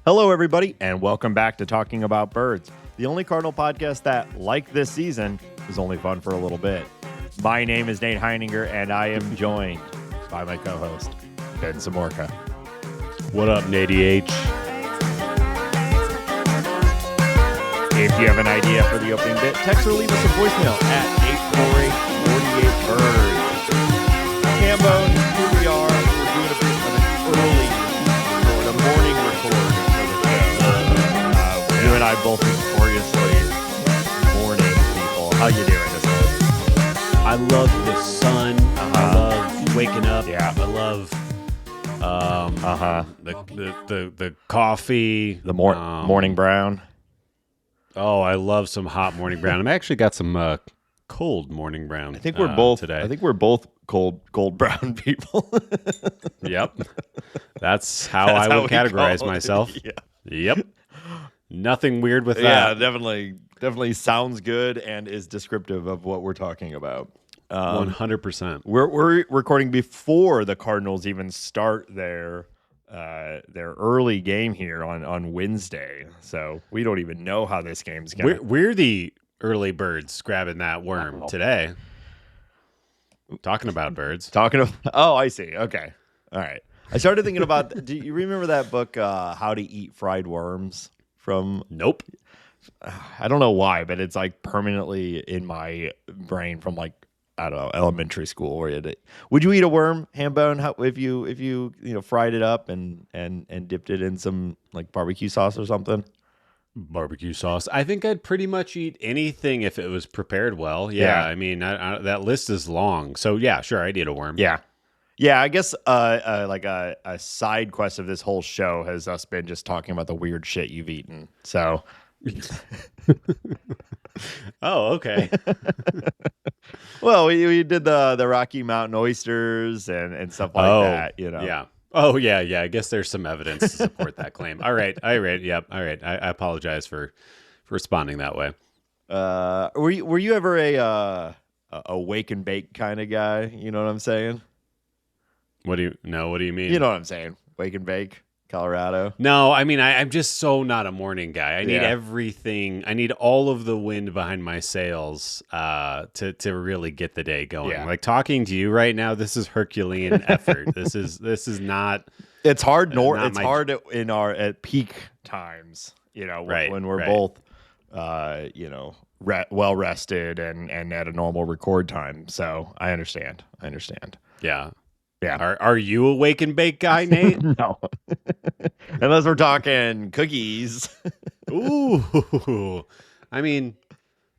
Hello, everybody, and welcome back to Talking About Birds, the only Cardinal podcast that, like this season, is only fun for a little bit. My name is Nate Heininger, and I am joined by my co-host, Ben Samorka. What up, Nate H? If you have an idea for the opening bit, text or leave us a voicemail at 848-48-BIRD. Cambone, here we are. We're doing a bit of an early or a morning record for the show. You and I both notoriously morning people. How you doing this morning? I love the sun. I love waking up. Yeah. I love the coffee. The morning brown. Oh, I love some hot morning brown. I've actually got some cold morning brown. I think we're both today. I think we're both cold brown people. Yep. That's how I would categorize myself. Yeah. Yep. Nothing weird with Yeah, that. definitely sounds good and is descriptive of what we're talking about. 100%. We're recording before the Cardinals even start their early game here on Wednesday, so we don't even know how this game's going. We're the early birds grabbing that worm today. Talking about birds. Oh, I see. Okay, all right. I started thinking about. Do you remember that book, How to Eat Fried Worms? From Nope. I don't know why, but it's like permanently in my brain from like, I don't know, elementary school. Would you eat a worm, Hambone, if you fried it up and dipped it in some like barbecue sauce or something? Barbecue sauce. I think I'd pretty much eat anything if it was prepared well. Yeah. I mean, that list is long. So yeah, sure, I'd eat a worm. Yeah. Yeah, I guess like a side quest of this whole show has us been just talking about the weird shit you've eaten. So, oh, okay. Well, we did the Rocky Mountain oysters and stuff like that. Yeah. Oh, yeah. I guess there's some evidence to support that claim. All right. Yep. All right. I apologize for responding that way. Were you ever a wake and bake kind of guy? You know what I'm saying? What do you mean? You know what I'm saying? Wake and bake, Colorado. No, I mean, I'm just so not a morning guy. I need everything. I need all of the wind behind my sails to really get the day going. Yeah. Like talking to you right now, this is Herculean effort. This is not. It's hard. Hard at peak times. When we're both, well rested and at a normal record time. So I understand. Yeah. Yeah. Are you a wake and bake guy, Nate? No. Unless we're talking cookies. Ooh. I mean,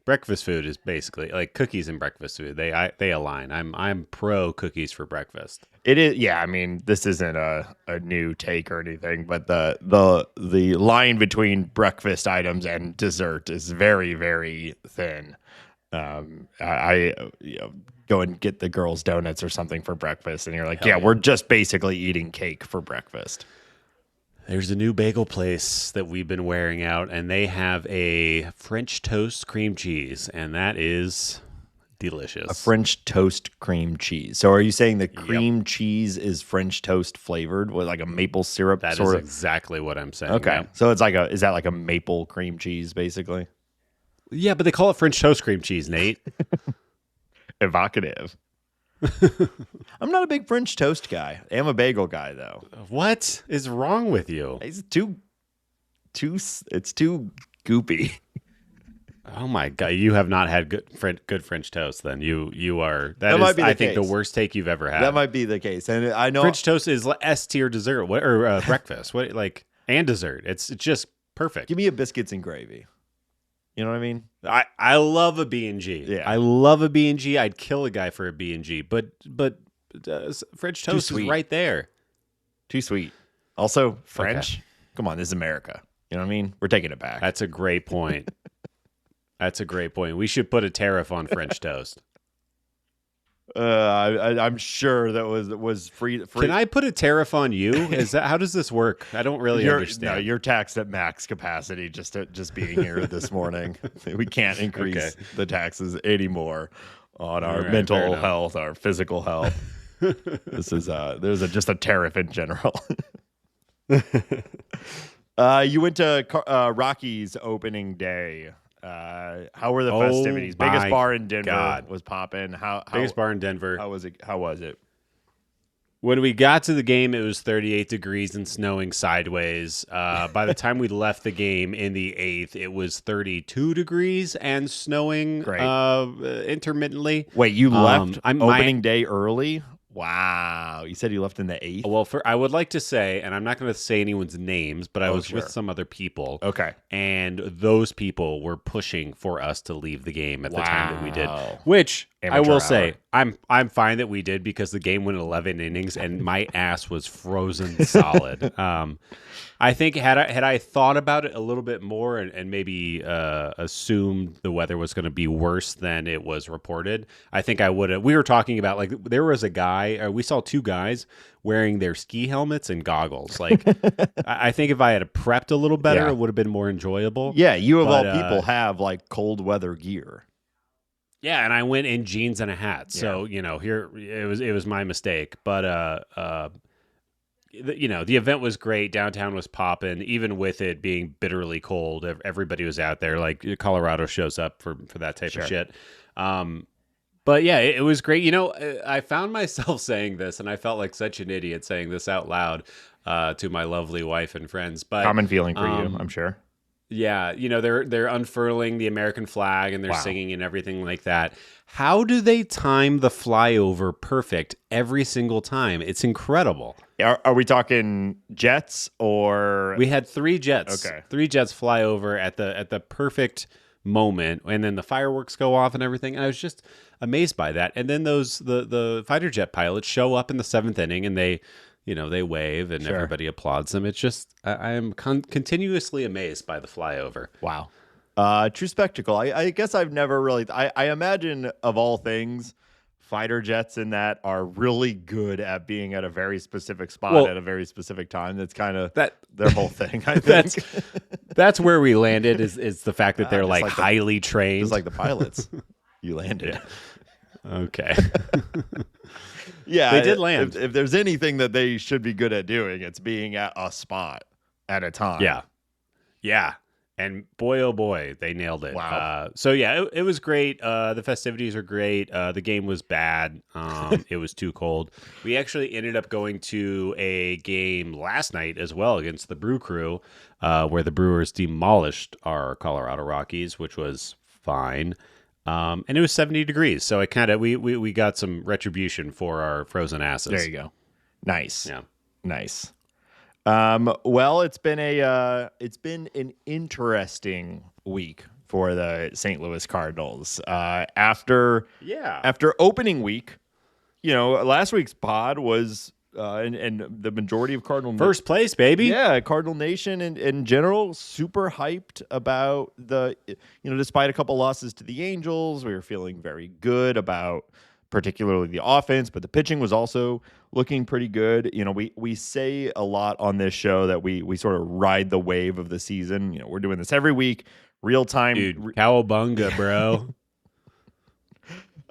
breakfast food is basically like cookies and breakfast food. They align. I'm pro cookies for breakfast. It is. Yeah. I mean, this isn't a new take or anything, but the line between breakfast items and dessert is very, very thin. I go and get the girls' donuts or something for breakfast, and you're like, yeah, we're just basically eating cake for breakfast. There's a new bagel place that we've been wearing out, and they have a French toast cream cheese, and that is delicious. A French toast cream cheese. So are you saying the cream cheese is French toast flavored with like a maple syrup? That is exactly what I'm saying. Okay. Yeah. So is that like a maple cream cheese, basically? Yeah, but they call it French toast cream cheese, Nate. Evocative. I'm not a big French toast guy. I am a bagel guy, though. What is wrong with you? It's too goopy. Oh my God, you have not had good French toast. Then you are that might be the I case. think the worst take you've ever had. That might be the case, and I know French toast is S tier dessert or breakfast. And dessert. It's just perfect. Give me a biscuits and gravy. You know what I mean? I love a B&G. Yeah. I love a B&G. I'd kill a guy for a B&G, but French toast is right there. Too sweet. Also, French. Okay. Come on, this is America. You know what I mean? We're taking it back. That's a great point. We should put a tariff on French toast. I'm sure that was free. Can I put a tariff on you? How does this work? I don't really understand. No, you're taxed at max capacity just being here this morning. We can't increase the taxes anymore on our mental health, our physical health. This is there's just a tariff in general. You went to Rockies opening day. How were the Oh festivities? Biggest my bar in Denver God. was popping. Biggest bar in Denver. How was it? How was it? When we got to the game, it was 38 degrees and snowing sideways. By the time we left the game in the eighth, it was 32 degrees and snowing Great. intermittently. Wait, you left I'm opening day early? Wow. You said you left in the eighth? Well, I would like to say, and I'm not going to say anyone's names, but I was sure. with some other people. Okay. And those people were pushing for us to leave the game at the time that we did. Wow. Which I Amateur will hour. say, I'm fine that we did because the game went 11 innings and my ass was frozen solid. I think had I thought about it a little bit more and maybe assumed the weather was going to be worse than it was reported, I think I would have. We were talking about, like, there was a guy, we saw two guys wearing their ski helmets and goggles. Like, I think if I had prepped a little better, Yeah. it would have been more enjoyable. Yeah, you of But, all people have like cold weather gear. Yeah, and I went in jeans and a hat. So, here it was my mistake. But the event was great. Downtown was popping, even with it being bitterly cold. Everybody was out there. Like, Colorado shows up for that type of shit. But yeah, it was great. I found myself saying this, and I felt like such an idiot saying this out loud to my lovely wife and friends. But Common feeling for you, I'm sure. yeah, they're unfurling the American flag and they're singing and everything like that. How do they time the flyover perfect every single time? It's incredible. Are we talking jets or We had three jets. Okay. Three jets fly over at the perfect moment, and then the fireworks go off and everything. And I was just amazed by that. And then the fighter jet pilots show up in the seventh inning, and they wave and everybody applauds them. It's just I am continuously amazed by the flyover. Wow. True spectacle. I guess I've never really. I imagine of all things, fighter jets in that are really good at being at a very specific spot at a very specific time. That's kind of their whole thing. I think that's where we landed. Is the fact that they're just like like highly trained, just like the pilots. You landed. Okay. Yeah, they did land. If there's anything that they should be good at doing, it's being at a spot at a time. Yeah. And boy, oh boy, they nailed it. Wow. So yeah, it was great. The festivities are great. The game was bad. It was too cold. We actually ended up going to a game last night as well against the Brew Crew, where the Brewers demolished our Colorado Rockies, which was fine. And it was 70 degrees, so it kind of we got some retribution for our frozen asses. There you go. Nice. Yeah. Nice. Well, it's been an interesting week for the St. Louis Cardinals. After opening week, last week's pod was and the majority of Cardinal first place, baby. Yeah, Cardinal Nation in general super hyped about despite a couple losses to the Angels, we were feeling very good about particularly the offense, but the pitching was also looking pretty good. We say a lot on this show that we sort of ride the wave of the season. We're doing this every week, real time. Dude, cowabunga, bro.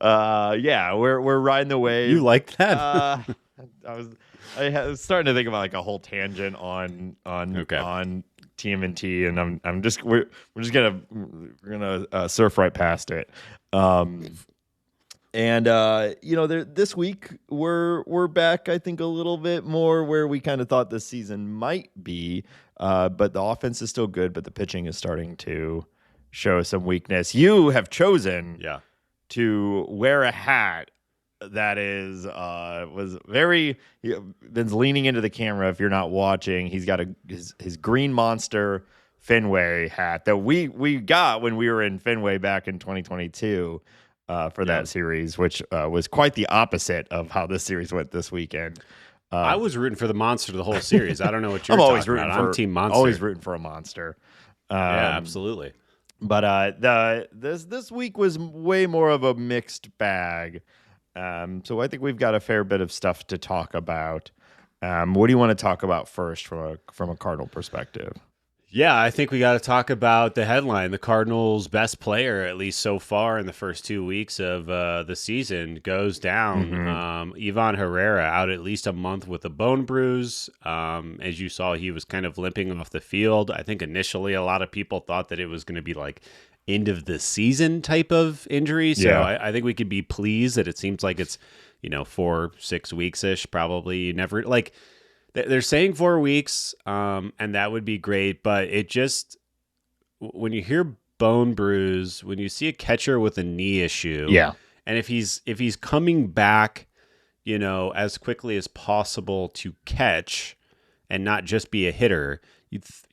We're riding the wave. You like that? I was starting to think about like a whole tangent on TMNT, and we're just gonna surf right past it. This week we're back, I think, a little bit more where we kind of thought this season might be, but the offense is still good, but the pitching is starting to show some weakness. You have chosen to wear a hat that is Ben's leaning into the camera. If you're not watching, he's got his Green Monster Fenway hat that we got when we were in Fenway back in 2022 for that series, which was quite the opposite of how this series went this weekend. I was rooting for the Monster the whole series. I don't know what you're I'm always talking rooting about. for I'm Team Monster. Always rooting for a Monster. Yeah, absolutely. But this week was way more of a mixed bag. So I think we've got a fair bit of stuff to talk about. What do you want to talk about first from a Cardinal perspective? Yeah, I think we got to talk about the headline. The Cardinals' best player, at least so far in the first 2 weeks of the season, goes down. Hmm. Ivan Herrera out at least a month with a bone bruise. As you saw, he was kind of limping off the field. I think initially a lot of people thought that it was going to be like end of the season type of injury. So Yeah. I think we could be pleased that it seems like it's 4-6 weeks ish. Probably you never like they're saying 4 weeks, and that would be great. But it just when you hear bone bruise, when you see a catcher with a knee issue, Yeah. and if he's coming back, as quickly as possible to catch and not just be a hitter,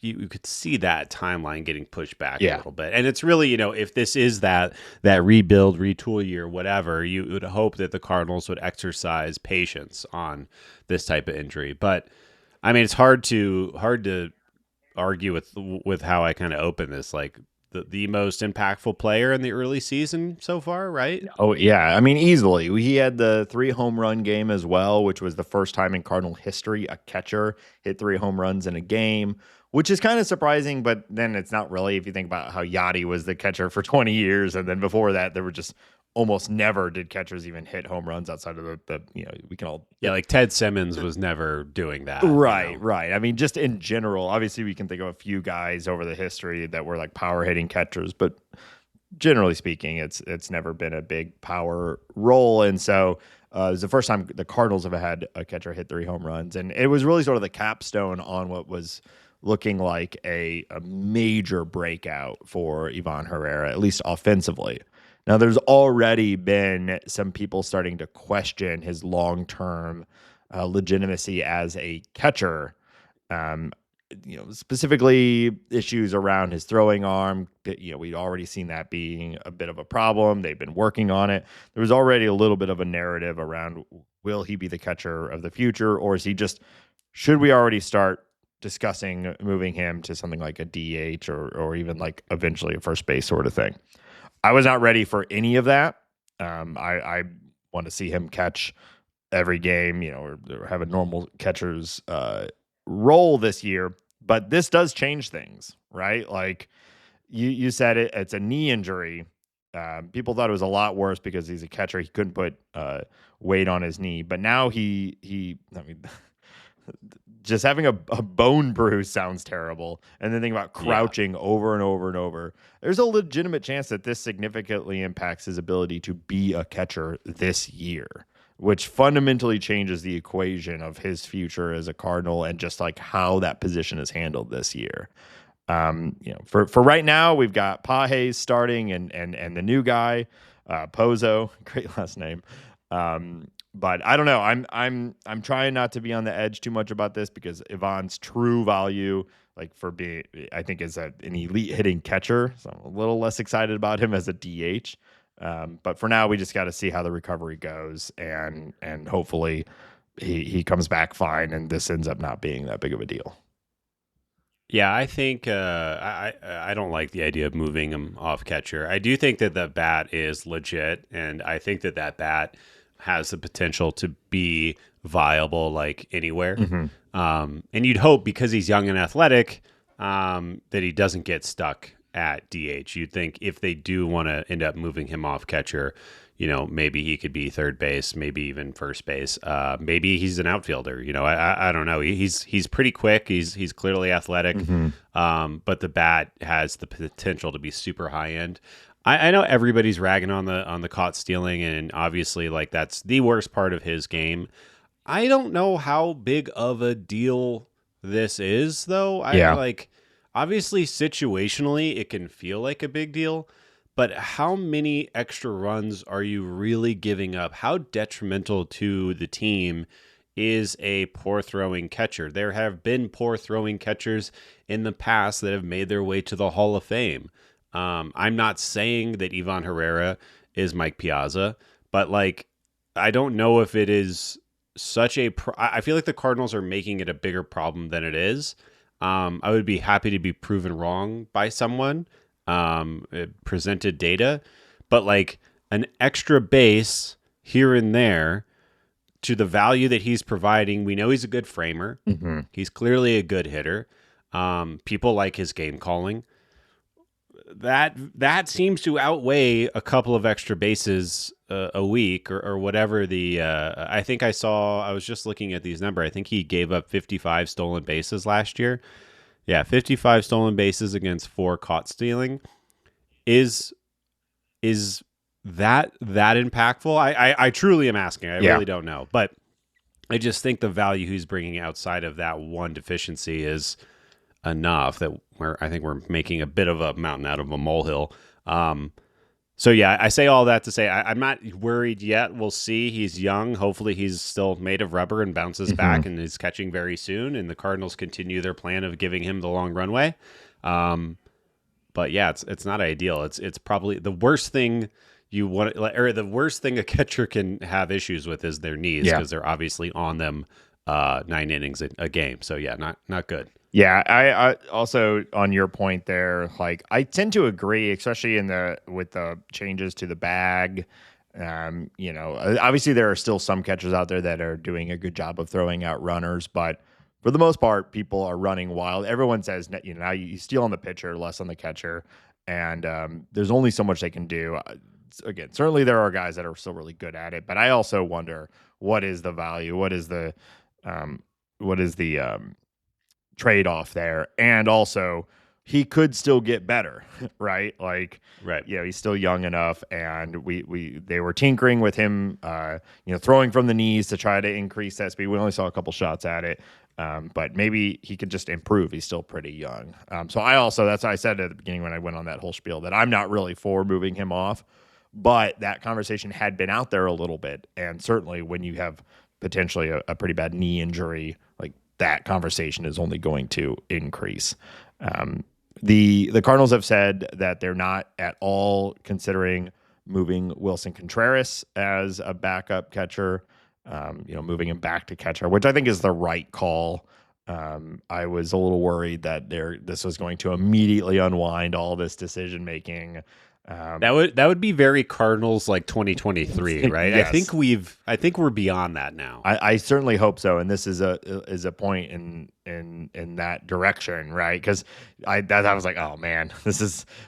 you could see that timeline getting pushed back a Yeah. little bit. And it's really, if this is that rebuild, retool year, whatever, you would hope that the Cardinals would exercise patience on this type of injury. But I mean, it's hard to argue with how I kind of open this, like the most impactful player in the early season so far, right? Oh, yeah. I mean, easily. He had the 3 home run game as well, which was the first time in Cardinal history a catcher hit 3 home runs in a game, which is kind of surprising. But then it's not really if you think about how Yachty was the catcher for 20 years. And then before that, there were just almost never did catchers even hit home runs outside of we can all. Yeah, like Ted Simmons was never doing that. Right, right. I mean, just in general, obviously we can think of a few guys over the history that were like power hitting catchers, but generally speaking, it's never been a big power role, and so it was the first time the Cardinals have had a catcher hit 3 home runs, and it was really sort of the capstone on what was looking like a major breakout for Ivan Herrera, at least offensively. Now, there's already been some people starting to question his long-term legitimacy as a catcher. Um, specifically issues around his throwing arm. We'd already seen that being a bit of a problem. They've been working on it. There was already a little bit of a narrative around will he be the catcher of the future, or is he just, should we already start discussing moving him to something like a DH or even like eventually a first base sort of thing? I was not ready for any of that. I want to see him catch every game, or have a normal catcher's role this year, but this does change things, right? Like you said, it's a knee injury. People thought it was a lot worse because he's a catcher. He couldn't put weight on his knee, but now I mean, just having a bone bruise sounds terrible. And then think about Yeah. crouching over and over and over. There's a legitimate chance that this significantly impacts his ability to be a catcher this year, which fundamentally changes the equation of his future as a Cardinal and just like how that position is handled this year. For right now, we've got Pages starting and the new guy, Pozo, great last name. But I don't know. I'm trying not to be on the edge too much about this because Ivan's true value, like for being, I think is an elite hitting catcher. So I'm a little less excited about him as a DH. But for now, we just got to see how the recovery goes, and hopefully he comes back fine, and this ends up not being that big of a deal. Yeah, I think I don't like the idea of moving him off catcher. I do think that the bat is legit, and I think that bat has the potential to be viable like anywhere. Mm-hmm. And you'd hope because he's young and athletic that he doesn't get stuck at DH. You'd think if they do want to end up moving him off catcher, maybe he could be third base, maybe even first base. Maybe he's an outfielder. I don't know. He's pretty quick. He's clearly athletic, Mm-hmm. but the bat has the potential to be super high end. I know everybody's ragging on the caught stealing, and obviously, like that's the worst part of his game. I don't know how big of a deal this is, though. I Yeah. like obviously situationally it can feel like a big deal, but how many extra runs are you really giving up? How detrimental to the team is a poor throwing catcher? There have been poor throwing catchers in the past that have made their way to the Hall of Fame. I'm not saying that Ivan Herrera is Mike Piazza, but like, I don't know if it is such a. I feel like the Cardinals are making it a bigger problem than it is. I would be happy to be proven wrong by someone. It presented data, but like an extra base here and there to the value that he's providing. We know he's a good framer. Mm-hmm. He's clearly a good hitter. People like his game calling. That seems to outweigh a couple of extra bases a week or whatever the I think I was just looking at these numbers. I think he gave up 55 stolen bases last year. Yeah, 55 stolen bases against 4 caught stealing. Is that impactful? I truly am asking. I really don't know, but I just think the value he's bringing outside of that one deficiency is enough that I think we're making a bit of a mountain out of a molehill. So yeah, I say all that to say I'm not worried yet. We'll see. He's young. Hopefully he's still made of rubber and bounces back and is catching very soon. And the Cardinals continue their plan of giving him the long runway. But yeah, it's not ideal. It's probably the worst thing you want, or the worst thing a catcher can have issues with is their knees, because they're obviously on them 9 innings a game. So yeah, not good. Yeah, I also, on your point there, like I tend to agree, especially with the changes to the bag. Obviously there are still some catchers out there that are doing a good job of throwing out runners, but for the most part, people are running wild. Everyone says, now you steal on the pitcher, less on the catcher, and there's only so much they can do. Again, certainly there are guys that are still really good at it, but I also wonder, what is the value? What is the trade-off there? And also, he could still get better, right? Like, right. He's still young enough, and they were tinkering with him, throwing from the knees to try to increase that speed. We only saw a couple shots at it, but maybe he could just improve. He's still pretty young. So that's what I said at the beginning when I went on that whole spiel, that I'm not really for moving him off, but that conversation had been out there a little bit, and certainly when you have potentially a pretty bad knee injury, like, that conversation is only going to increase. The Cardinals have said that they're not at all considering moving Wilson Contreras as a backup catcher, moving him back to catcher, which I think is the right call. I was a little worried that this was going to immediately unwind all this decision making. That would be very Cardinals like 2023, right? Yes. I think we're beyond that now. I certainly hope so, and this is a point in that direction, right? Because I was like, oh man, we're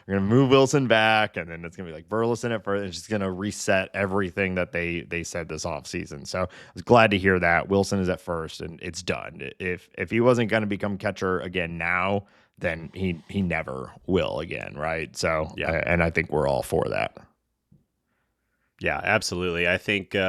gonna move Wilson back, and then it's gonna be like Burleson at first, and it's just gonna reset everything that they said this offseason. So I was glad to hear that Wilson is at first, and it's done. If he wasn't gonna become catcher again now, then he never will again, right? So, and I think we're all for that. Yeah, absolutely. I think he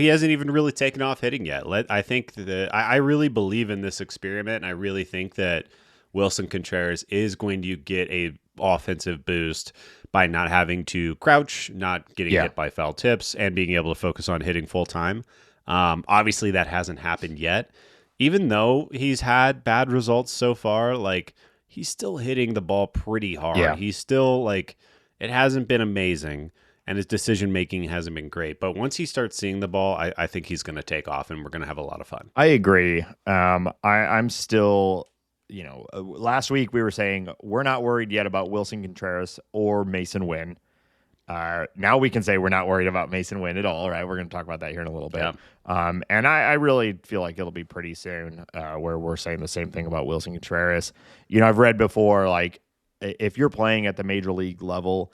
hasn't even really taken off hitting yet. I think that I really believe in this experiment, and I really think that Wilson Contreras is going to get a offensive boost by not having to crouch, not getting hit by foul tips, and being able to focus on hitting full time. Obviously, that hasn't happened yet. Even though he's had bad results so far, like, he's still hitting the ball pretty hard. Yeah. He's still, like, it hasn't been amazing, and his decision-making hasn't been great. But once he starts seeing the ball, I think he's going to take off, and we're going to have a lot of fun. I agree. I'm still, last week we were saying we're not worried yet about Wilson Contreras or Mason Wynn. Now we can say we're not worried about Mason Wynn at all, right? We're going to talk about that here in a little bit. Yeah. And I really feel like it'll be pretty soon where we're saying the same thing about Wilson Contreras. I've read before, like, if you're playing at the major league level,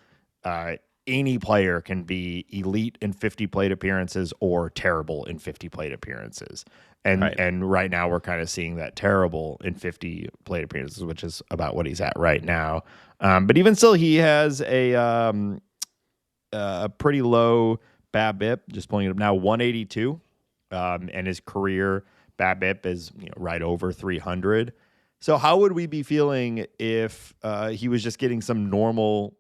any player can be elite in 50 plate appearances or terrible in 50 plate appearances. And right now we're kind of seeing that terrible in 50 plate appearances, which is about what he's at right now. But even still, he has a pretty low BABIP, just pulling it up now, 182, and his career BABIP is right over 300. So how would we be feeling if he was just getting some normal,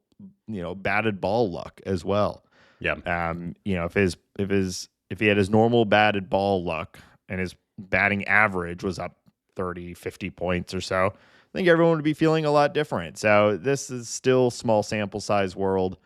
batted ball luck as well? Yeah. If he had his normal batted ball luck and his batting average was up 30, 50 points or so, I think everyone would be feeling a lot different. So this is still small sample size world.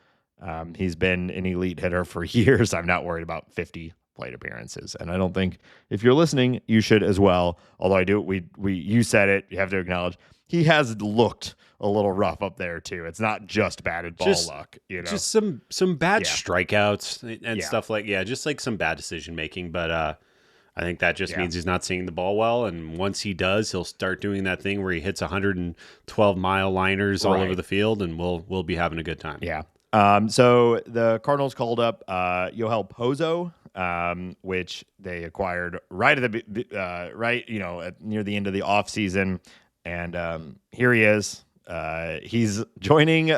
He's been an elite hitter for years. I'm not worried about 50 plate appearances, and I don't think, if you're listening, you should as well. Although I do, you said it. You have to acknowledge he has looked a little rough up there too. It's not just batted ball luck, Just some bad strikeouts and stuff just like some bad decision making. But I think that just means he's not seeing the ball well. And once he does, he'll start doing that thing where he hits 112-mile liners all over the field, and we'll be having a good time. Yeah. So the Cardinals called up Yoel Pozo, which they acquired right at the near the end of the offseason. And here he is. He's joining.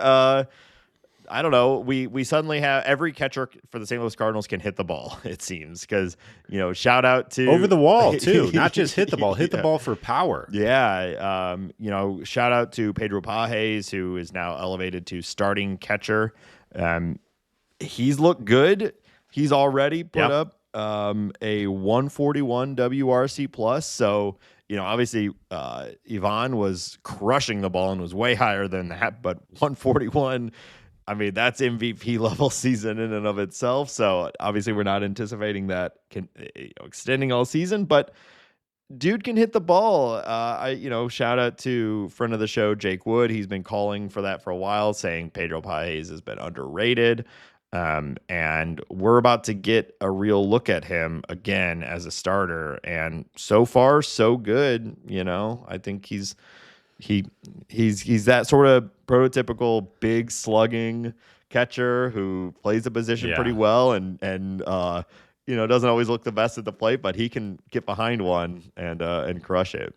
I don't know. We suddenly have every catcher for the St. Louis Cardinals can hit the ball. It seems because shout out to over the wall too, not just hit the ball, hit the ball for power. Yeah. Shout out to Pedro Pages, who is now elevated to starting catcher. He's looked good. He's already put up a 141 WRC plus. So obviously Ivan was crushing the ball and was way higher than that, but 141. I mean, that's MVP level season in and of itself. So obviously we're not anticipating that extending all season, but dude can hit the ball. Shout out to friend of the show, Jake Wood. He's been calling for that for a while, saying Pedro Pages has been underrated. And we're about to get a real look at him again as a starter. And so far, so good. I think he's that sort of prototypical big slugging catcher who plays the position pretty well and doesn't always look the best at the plate, but he can get behind one and crush it.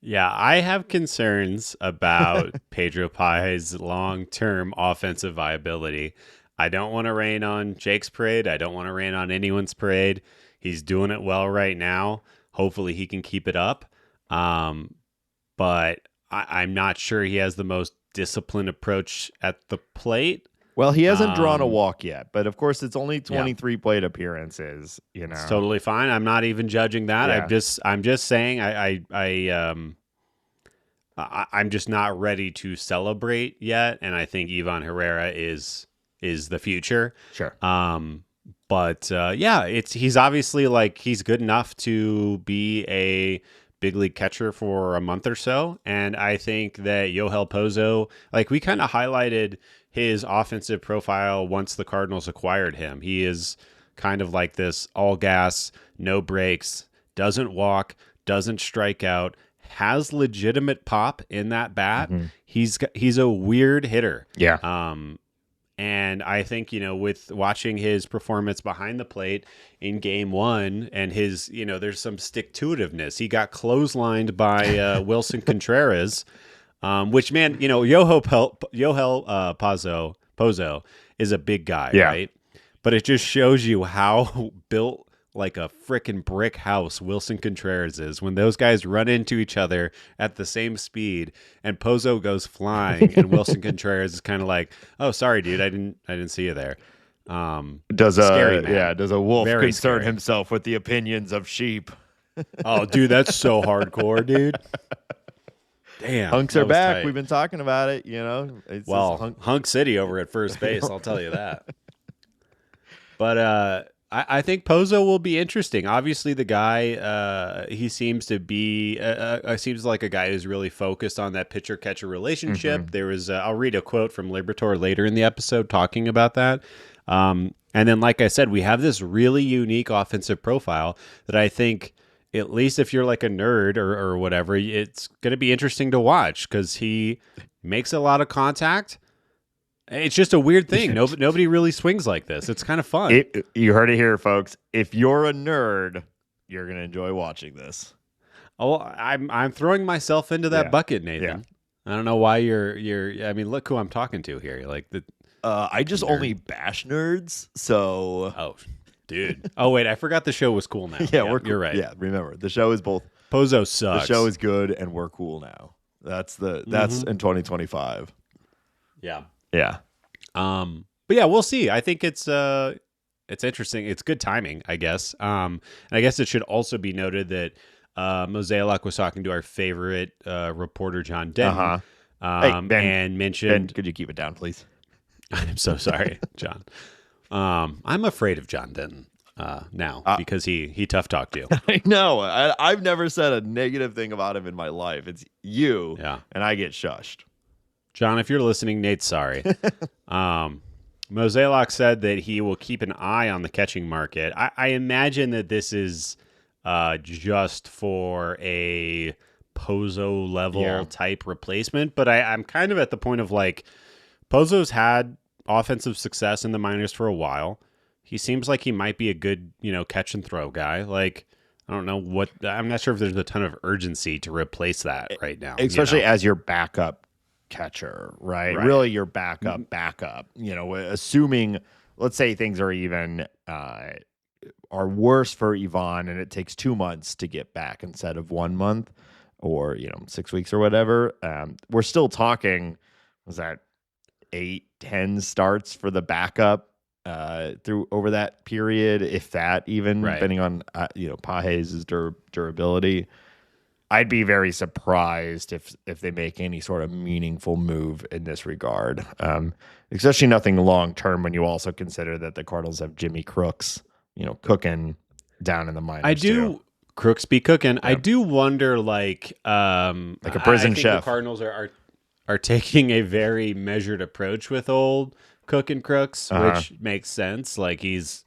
Yeah, I have concerns about Pedro Pages' long-term offensive viability. I don't want to rain on Jake's parade. I don't want to rain on anyone's parade. He's doing it well right now. Hopefully he can keep it up. But I'm not sure he has the most disciplined approach at the plate. Well, he hasn't drawn a walk yet, but of course it's only 23 plate appearances. It's totally fine. I'm not even judging that. Yeah. I'm just saying I'm just not ready to celebrate yet, and I think Ivan Herrera is the future. Sure. But he's obviously he's good enough to be a big league catcher for a month or so. And I think that Yoel Pozo, we kind of highlighted his offensive profile once the Cardinals acquired him. He is kind of like this all gas, no breaks, doesn't walk, doesn't strike out, has legitimate pop in that bat. Mm-hmm. He's a weird hitter. Yeah. And I think, with watching his performance behind the plate in game one and his, there's some stick-to-itiveness. He got clotheslined by Wilson Contreras, which, man, Yoel Pozo is a big guy, right? But it just shows you how built like a frickin' brick house Wilson Contreras is when those guys run into each other at the same speed and Pozo goes flying and Wilson Contreras is kind of like, oh, sorry, dude, I didn't see you there. Does a wolf Very concern scary. himself with the opinions of sheep? Oh, dude, that's so hardcore, dude. Damn, Hunks are back. Tight. We've been talking about it. It's Hunk City over at first base. I'll tell you that. But I think Pozo will be interesting. Obviously, the guy, he seems to be, seems like a guy who's really focused on that pitcher-catcher relationship. Mm-hmm. There was, I'll read a quote from Liberatore later in the episode talking about that. And then, like I said, we have this really unique offensive profile that I think, at least if you're like a nerd or whatever, it's going to be interesting to watch because he makes a lot of contact. It's just a weird thing. Nobody really swings like this. It's kind of fun. You heard it here, folks. If you're a nerd, you're gonna enjoy watching this. Oh, I'm throwing myself into that bucket, Nathan. Yeah. I don't know why you're. I mean, look who I'm talking to here. You're like the. I just only bash nerds. So. Oh, dude. Oh wait, I forgot the show was cool now. Yeah, we're cool. You're right. Yeah, remember the show is both. Pozo sucks. The show is good, and we're cool now. That's in 2025. Yeah. Yeah. But yeah, we'll see. I think it's interesting. It's good timing, I guess. And I guess it should also be noted that Mosaic was talking to our favorite reporter, John Denton, Hey, Ben, and mentioned. Ben, could you keep it down, please? I'm so sorry, John. I'm afraid of John Denton now because he tough talked you. I know. I've never said a negative thing about him in my life. It's you, and I get shushed. John, if you're listening, Nate's sorry. Mozeliak said that he will keep an eye on the catching market. I imagine that this is just for a Pozo level Yeah. type replacement, but I'm kind of at the point of like Pozo's had offensive success in the minors for a while. He seems like he might be a good, catch and throw guy. Like, I don't know what, I'm not sure if there's a ton of urgency to replace that right now. Especially as your backup catcher, right? Right. Really your backup, assuming, let's say things are even, are worse for Ivan and it takes 2 months to get back instead of 1 month or, 6 weeks or whatever. We're still talking, was that 8-10 starts for the backup through over that period, if that even, Right. depending on, Page's durability. I'd be very surprised if they make any sort of meaningful move in this regard, especially nothing long term when you also consider that the Cardinals have Jimmy Crooks, cooking down in the minors. I do. Too. Crooks be cooking. Yeah. I do wonder, like a prison I think chef. the Cardinals are taking a very measured approach with old Cook and Crooks, which makes sense. Like he's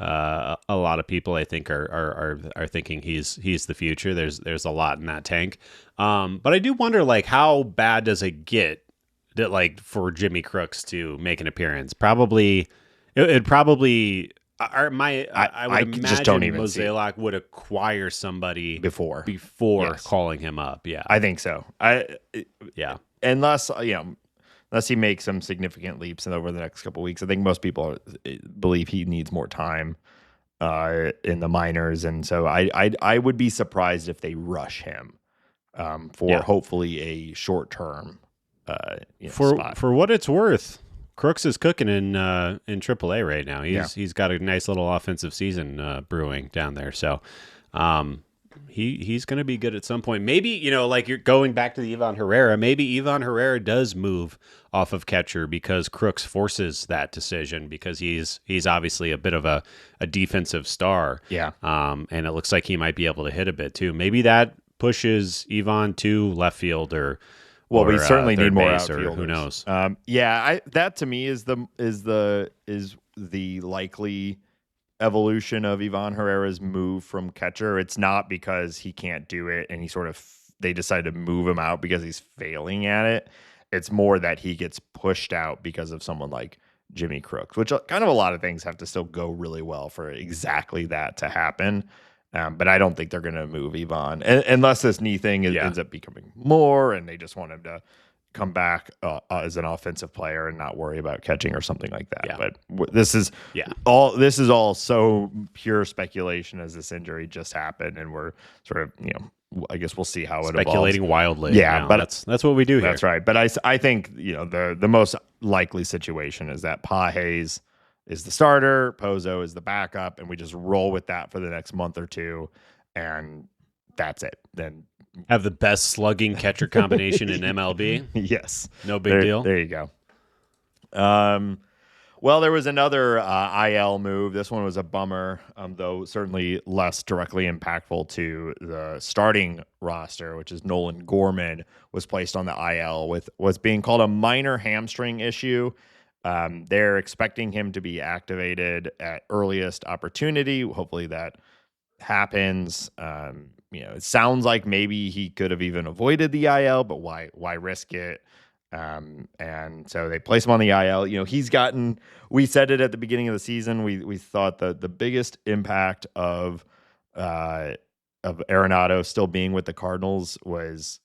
a lot of people I think are thinking he's the future. There's a lot in that tank. But I do wonder, like, how bad does it get that, like, for Jimmy Crooks to make an appearance? Probably it'd probably I would imagine just don't even Mozeliak would acquire somebody before yes. calling him up. Yeah, I think so. Yeah, unless unless he makes some significant leaps over the next couple of weeks. I think most people believe he needs more time in the minors, and so I would be surprised if they rush him for hopefully a short term spot. For what it's worth. Crooks is cooking in AAA right now. He's got a nice little offensive season brewing down there. So he's going to be good at some point. Maybe, like you're going back to the Ivan Herrera, maybe Ivan Herrera does move off of catcher because Crooks forces that decision because he's obviously a bit of a defensive star. Yeah. And it looks like he might be able to hit a bit too. Maybe that pushes Ivan to left field or we certainly need more outfielders. Who knows? That to me is the likely evolution of Ivan Herrera's move from catcher. It's not because he can't do it and they decide to move him out because he's failing at it. It's more that he gets pushed out because of someone like Jimmy Crooks, which kind of a lot of things have to still go really well for exactly that to happen. But I don't think they're going to move Ivan unless this knee thing ends up becoming more and they just want him to come back as an offensive player and not worry about catching or something like that. Yeah. But this is all so pure speculation as this injury just happened, and we're sort of, I guess we'll see how it evolves. Speculating wildly. Yeah, but that's what we do here. That's right. But I think, the most likely situation is that Pages is the starter, Pozo is the backup, and we just roll with that for the next month or two, and that's it. Then have the best slugging catcher combination in MLB. Yes. No big deal. There you go. Well, there was another IL move. This one was a bummer, though certainly less directly impactful to the starting roster, which is Nolan Gorman was placed on the IL with what's being called a minor hamstring issue. They're expecting him to be activated at earliest opportunity. Hopefully that happens. It sounds like maybe he could have even avoided the IL, but why risk it? And so they place him on the IL. We said it at the beginning of the season. We thought that the biggest impact of Arenado still being with the Cardinals was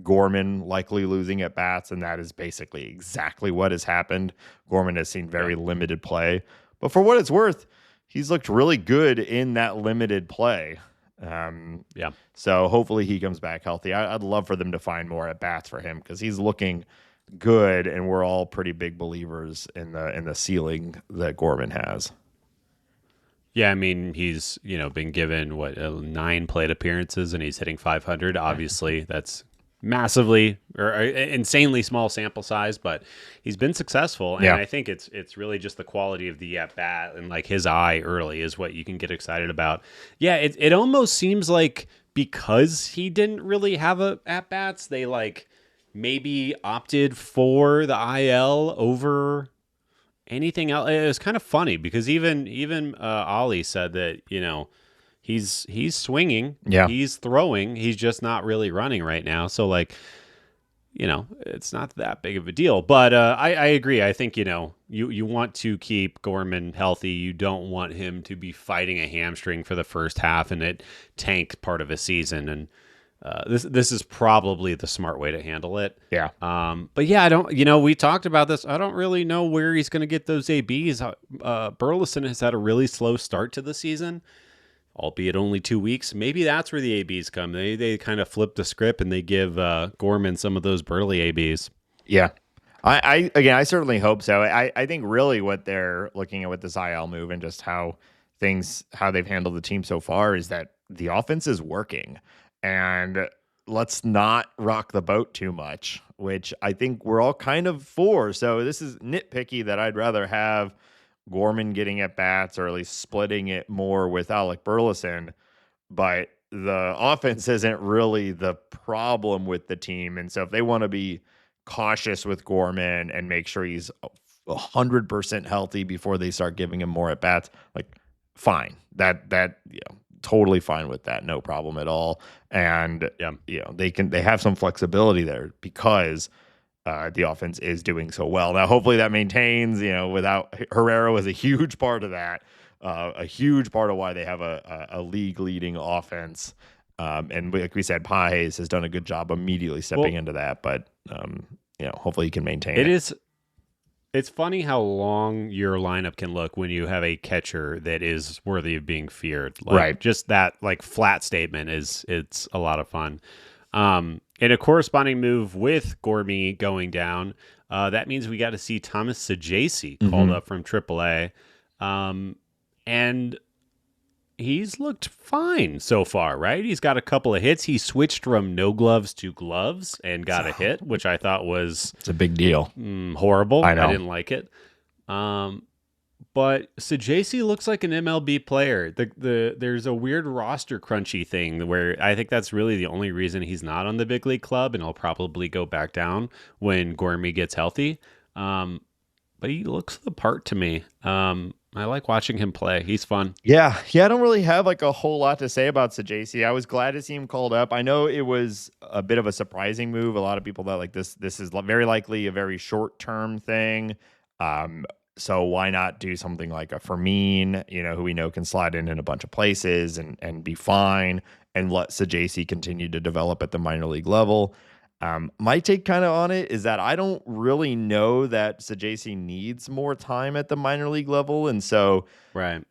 Gorman likely losing at bats, and that is basically exactly what has happened. Gorman has seen very limited play, but for what it's worth, he's looked really good in that limited play. So hopefully he comes back healthy. I'd love for them to find more at bats for him because he's looking good, and we're all pretty big believers in the ceiling that Gorman has. Yeah, I mean, he's been given 9 plate appearances, and he's hitting 500. Obviously, that's massively or insanely small sample size, but he's been successful, and I think it's really just the quality of the at bat and like his eye early is what you can get excited about. Yeah, it almost seems like because he didn't really have a at bats, they like maybe opted for the IL over anything else. It was kind of funny because even Ollie said that he's swinging, Yeah. he's throwing, he's just not really running right now. So like it's not that big of a deal. But I agree. I think you want to keep Gorman healthy. You don't want him to be fighting a hamstring for the first half and it tank part of a season. And this is probably the smart way to handle it. Yeah. But yeah, I don't. We talked about this. I don't really know where he's going to get those ABs. Burleson has had a really slow start to the season, albeit only 2 weeks. Maybe that's where the ABs come. They kind of flip the script and they give Gorman some of those Burley ABs. Yeah. I certainly hope so. I think really what they're looking at with this IL move and just how they've handled the team so far is that the offense is working, and let's not rock the boat too much, which I think we're all kind of for. So this is nitpicky that I'd rather have Gorman getting at bats or at least splitting it more with Alec Burleson, but the offense isn't really the problem with the team. And so if they want to be cautious with Gorman and make sure he's 100% healthy before they start giving him more at bats, like fine, totally fine with that, no problem at all. And Yeah. they have some flexibility there because the offense is doing so well. Now, hopefully that maintains. Without Herrera was a huge part of that, a huge part of why they have a league leading offense. And like we said, Pages has done a good job immediately stepping into that. But hopefully he can maintain it. It's funny how long your lineup can look when you have a catcher that is worthy of being feared. Like, right. Just that flat statement it's a lot of fun. In a corresponding move with Gormy going down, that means we got to see Thomas Saggese called up from AAA. And he's looked fine so far, right? He's got a couple of hits. He switched from no gloves to gloves and got a hit, which I thought was it's a big deal. Horrible. I know. I didn't like it. But Saggese looks like an MLB player. There's a weird roster crunchy thing where I think that's really the only reason he's not on the big league club, and he'll probably go back down when Gormy gets healthy. But he looks the part to me. I like watching him play. He's fun. Yeah. I don't really have like a whole lot to say about Saggese. I was glad to see him called up. I know it was a bit of a surprising move. A lot of people thought like this is very likely a very short term thing. So why not do something like a Fermin, who we know can slide in a bunch of places and be fine, and let Saggese continue to develop at the minor league level. My take kind of on it is that I don't really know that Saggese needs more time at the minor league level. And so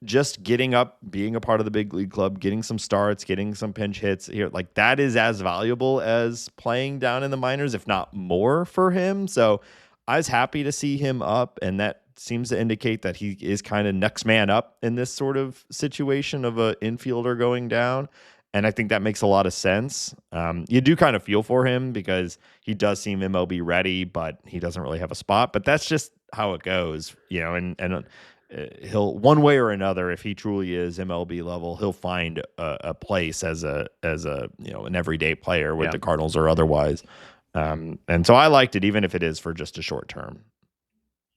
just getting up, being a part of the big league club, getting some starts, getting some pinch hits here, like that is as valuable as playing down in the minors, if not more for him. So I was happy to see him up, and that seems to indicate that he is kind of next man up in this sort of situation of an infielder going down. And I think that makes a lot of sense. You do kind of feel for him because he does seem MLB ready, but he doesn't really have a spot. But that's just how it goes, and he'll, one way or another, if he truly is MLB level, he'll find a place as an everyday player with the Cardinals or otherwise. And so I liked it, even if it is for just a short term.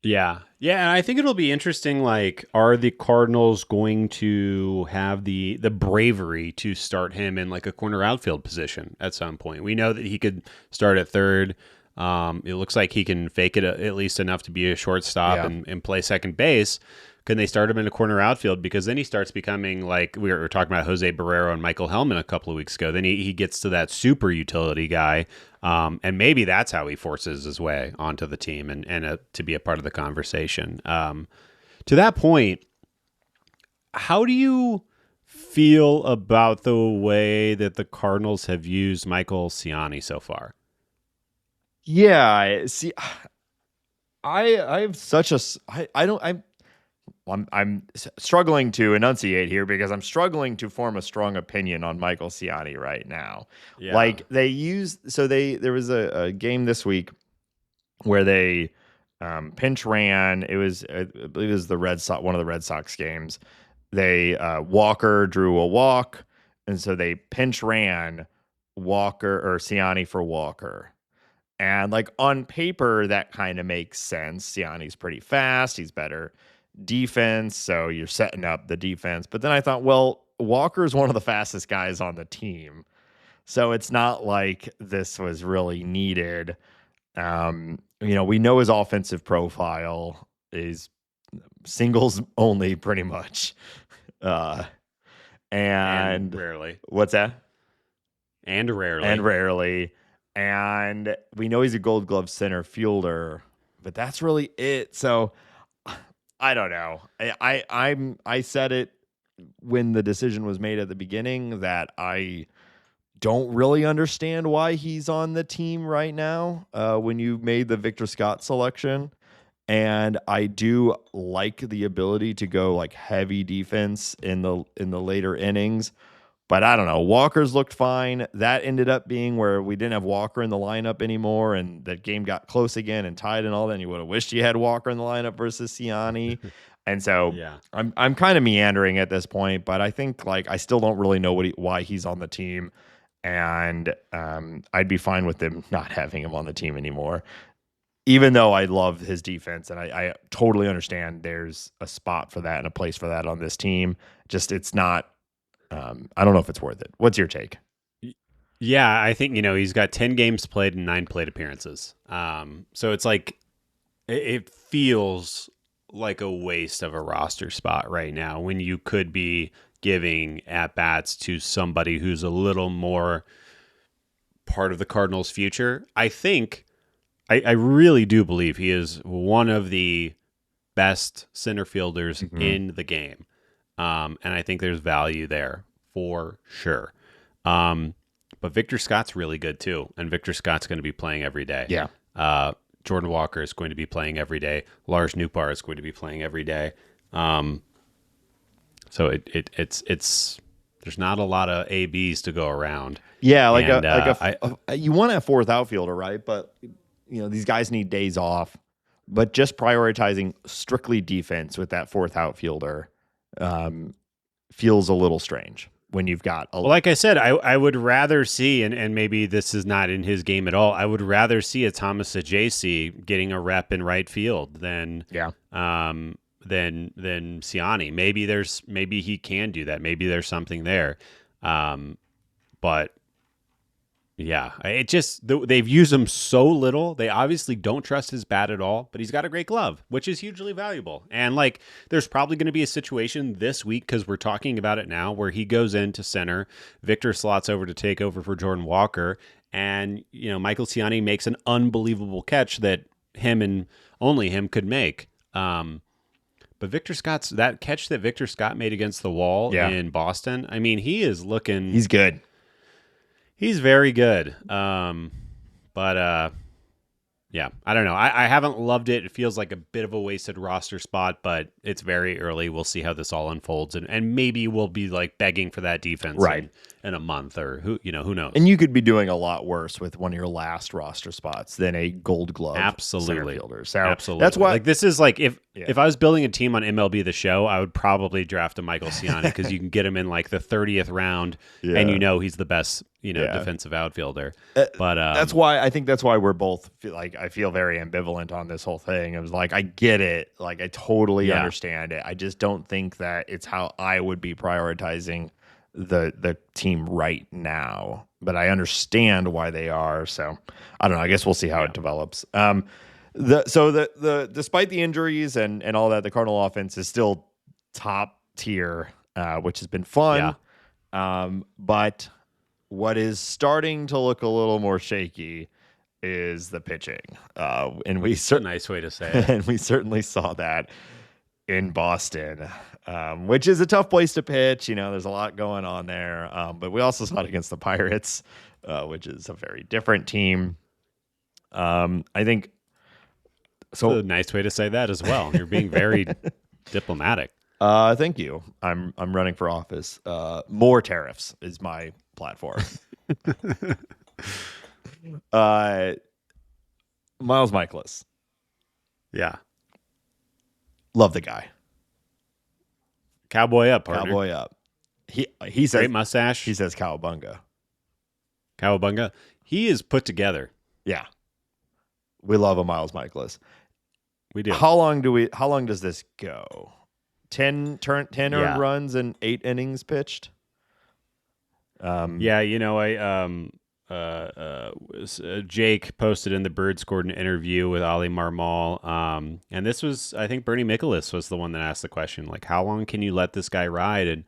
Yeah. And I think it'll be interesting. Like, are the Cardinals going to have the bravery to start him in like a corner outfield position at some point? We know that he could start at third. It looks like he can fake it at least enough to be a shortstop and play second base. Can they start him in a corner outfield? Because then he starts becoming like we were talking about Jose Barrero and Michael Hellman a couple of weeks ago. Then he gets to that super utility guy. And maybe that's how he forces his way onto the team and to be a part of the conversation. To that point, how do you feel about the way that the Cardinals have used Michael Ciani so far? Yeah, see, I have such a I'm struggling to enunciate here because I'm struggling to form a strong opinion on Michael Ciani right now. Yeah. Like there was a game this week where they pinch ran. It was I believe it was one of the Red Sox games. They Walker drew a walk, and so they pinch ran Walker or Ciani for Walker. And like on paper, that kind of makes sense. Siani's pretty fast. He's better defense. So you're setting up the defense. But then I thought, well, Walker's one of the fastest guys on the team. So it's not like this was really needed. We know his offensive profile is singles only pretty much. And rarely. What's that? And rarely. And rarely. And we know he's a Gold Glove center fielder, but that's really it. So I don't know. I said it when the decision was made at the beginning that I don't really understand why he's on the team right now. When you made the Victor Scott selection, and I do like the ability to go like heavy defense in the later innings. But I don't know. Walker's looked fine. That ended up being where we didn't have Walker in the lineup anymore, and that game got close again and tied and all that. And you would have wished you had Walker in the lineup versus Siani. And so I'm kind of meandering at this point, but I think like I still don't really know why he's on the team, and I'd be fine with them not having him on the team anymore. Even though I love his defense, and I totally understand there's a spot for that and a place for that on this team. Just it's not. I don't know if it's worth it. What's your take? Yeah, I think, he's got 10 games played and 9 plate appearances. So it's like, it feels like a waste of a roster spot right now when you could be giving at-bats to somebody who's a little more part of the Cardinals' future. I think, I really do believe he is one of the best center fielders in the game. And I think there's value there for sure. But Victor Scott's really good too. And Victor Scott's going to be playing every day. Yeah. Jordan Walker is going to be playing every day. Lars Nootbaar is going to be playing every day. So it's there's not a lot of ABs to go around. Yeah. You want a fourth outfielder, right? But these guys need days off, but just prioritizing strictly defense with that fourth outfielder feels a little strange when you've got well, like I said, I would rather see, and maybe this is not in his game at all, I would rather see a Thomas Saggese getting a rep in right field than Siani. Maybe he can do that. Maybe there's something there. But yeah, it just they've used him so little. They obviously don't trust his bat at all, but he's got a great glove, which is hugely valuable. And like, there's probably going to be a situation this week, because we're talking about it now, where he goes into center, Victor slots over to take over for Jordan Walker, and Michael Siani makes an unbelievable catch that him and only him could make. But that catch that Victor Scott made against the wall in Boston, I mean, he's good. He's very good. Yeah, I don't know. I haven't loved it. It feels like a bit of a wasted roster spot, but it's very early. We'll see how this all unfolds, and maybe we'll be like begging for that defense in a month, or who knows. And you could be doing a lot worse with one of your last roster spots than a Gold Glove center fielder. So absolutely, that's why this is like if I was building a team on MLB The Show, I would probably draft a Michael Siani, because you can get him in like the 30th round, and he's the best defensive outfielder. But that's why we're both I feel very ambivalent on this whole thing. It was like, I get it. Like, I totally understand it. I just don't think that it's how I would be prioritizing the team right now, but I understand why they are. So I don't know. I guess we'll see how it develops. Despite the injuries and all that, the Cardinal offense is still top tier, which has been fun. But what is starting to look a little more shaky is the pitching. And nice way to say it. And we certainly saw that in Boston, which is a tough place to pitch. There's a lot going on there. But we also saw it against the Pirates, which is a very different team. I think so. That's a nice way to say that as well. You're being very diplomatic. Thank you. I'm running for office. More tariffs is my platform. Miles Mikolas. Yeah. Love the guy. Cowboy up, partner. Cowboy up. He says great mustache. He says cowabunga. Cowabunga. He is put together. Yeah. We love a Miles Mikolas. We do. How long does this go? 10 earned Yeah. runs and 8 innings pitched. Yeah, Jake posted in the Bird scored an interview with Ali Marmol, and this was, I think, Bernie Mikolas was the one that asked the question, like, how long can you let this guy ride, and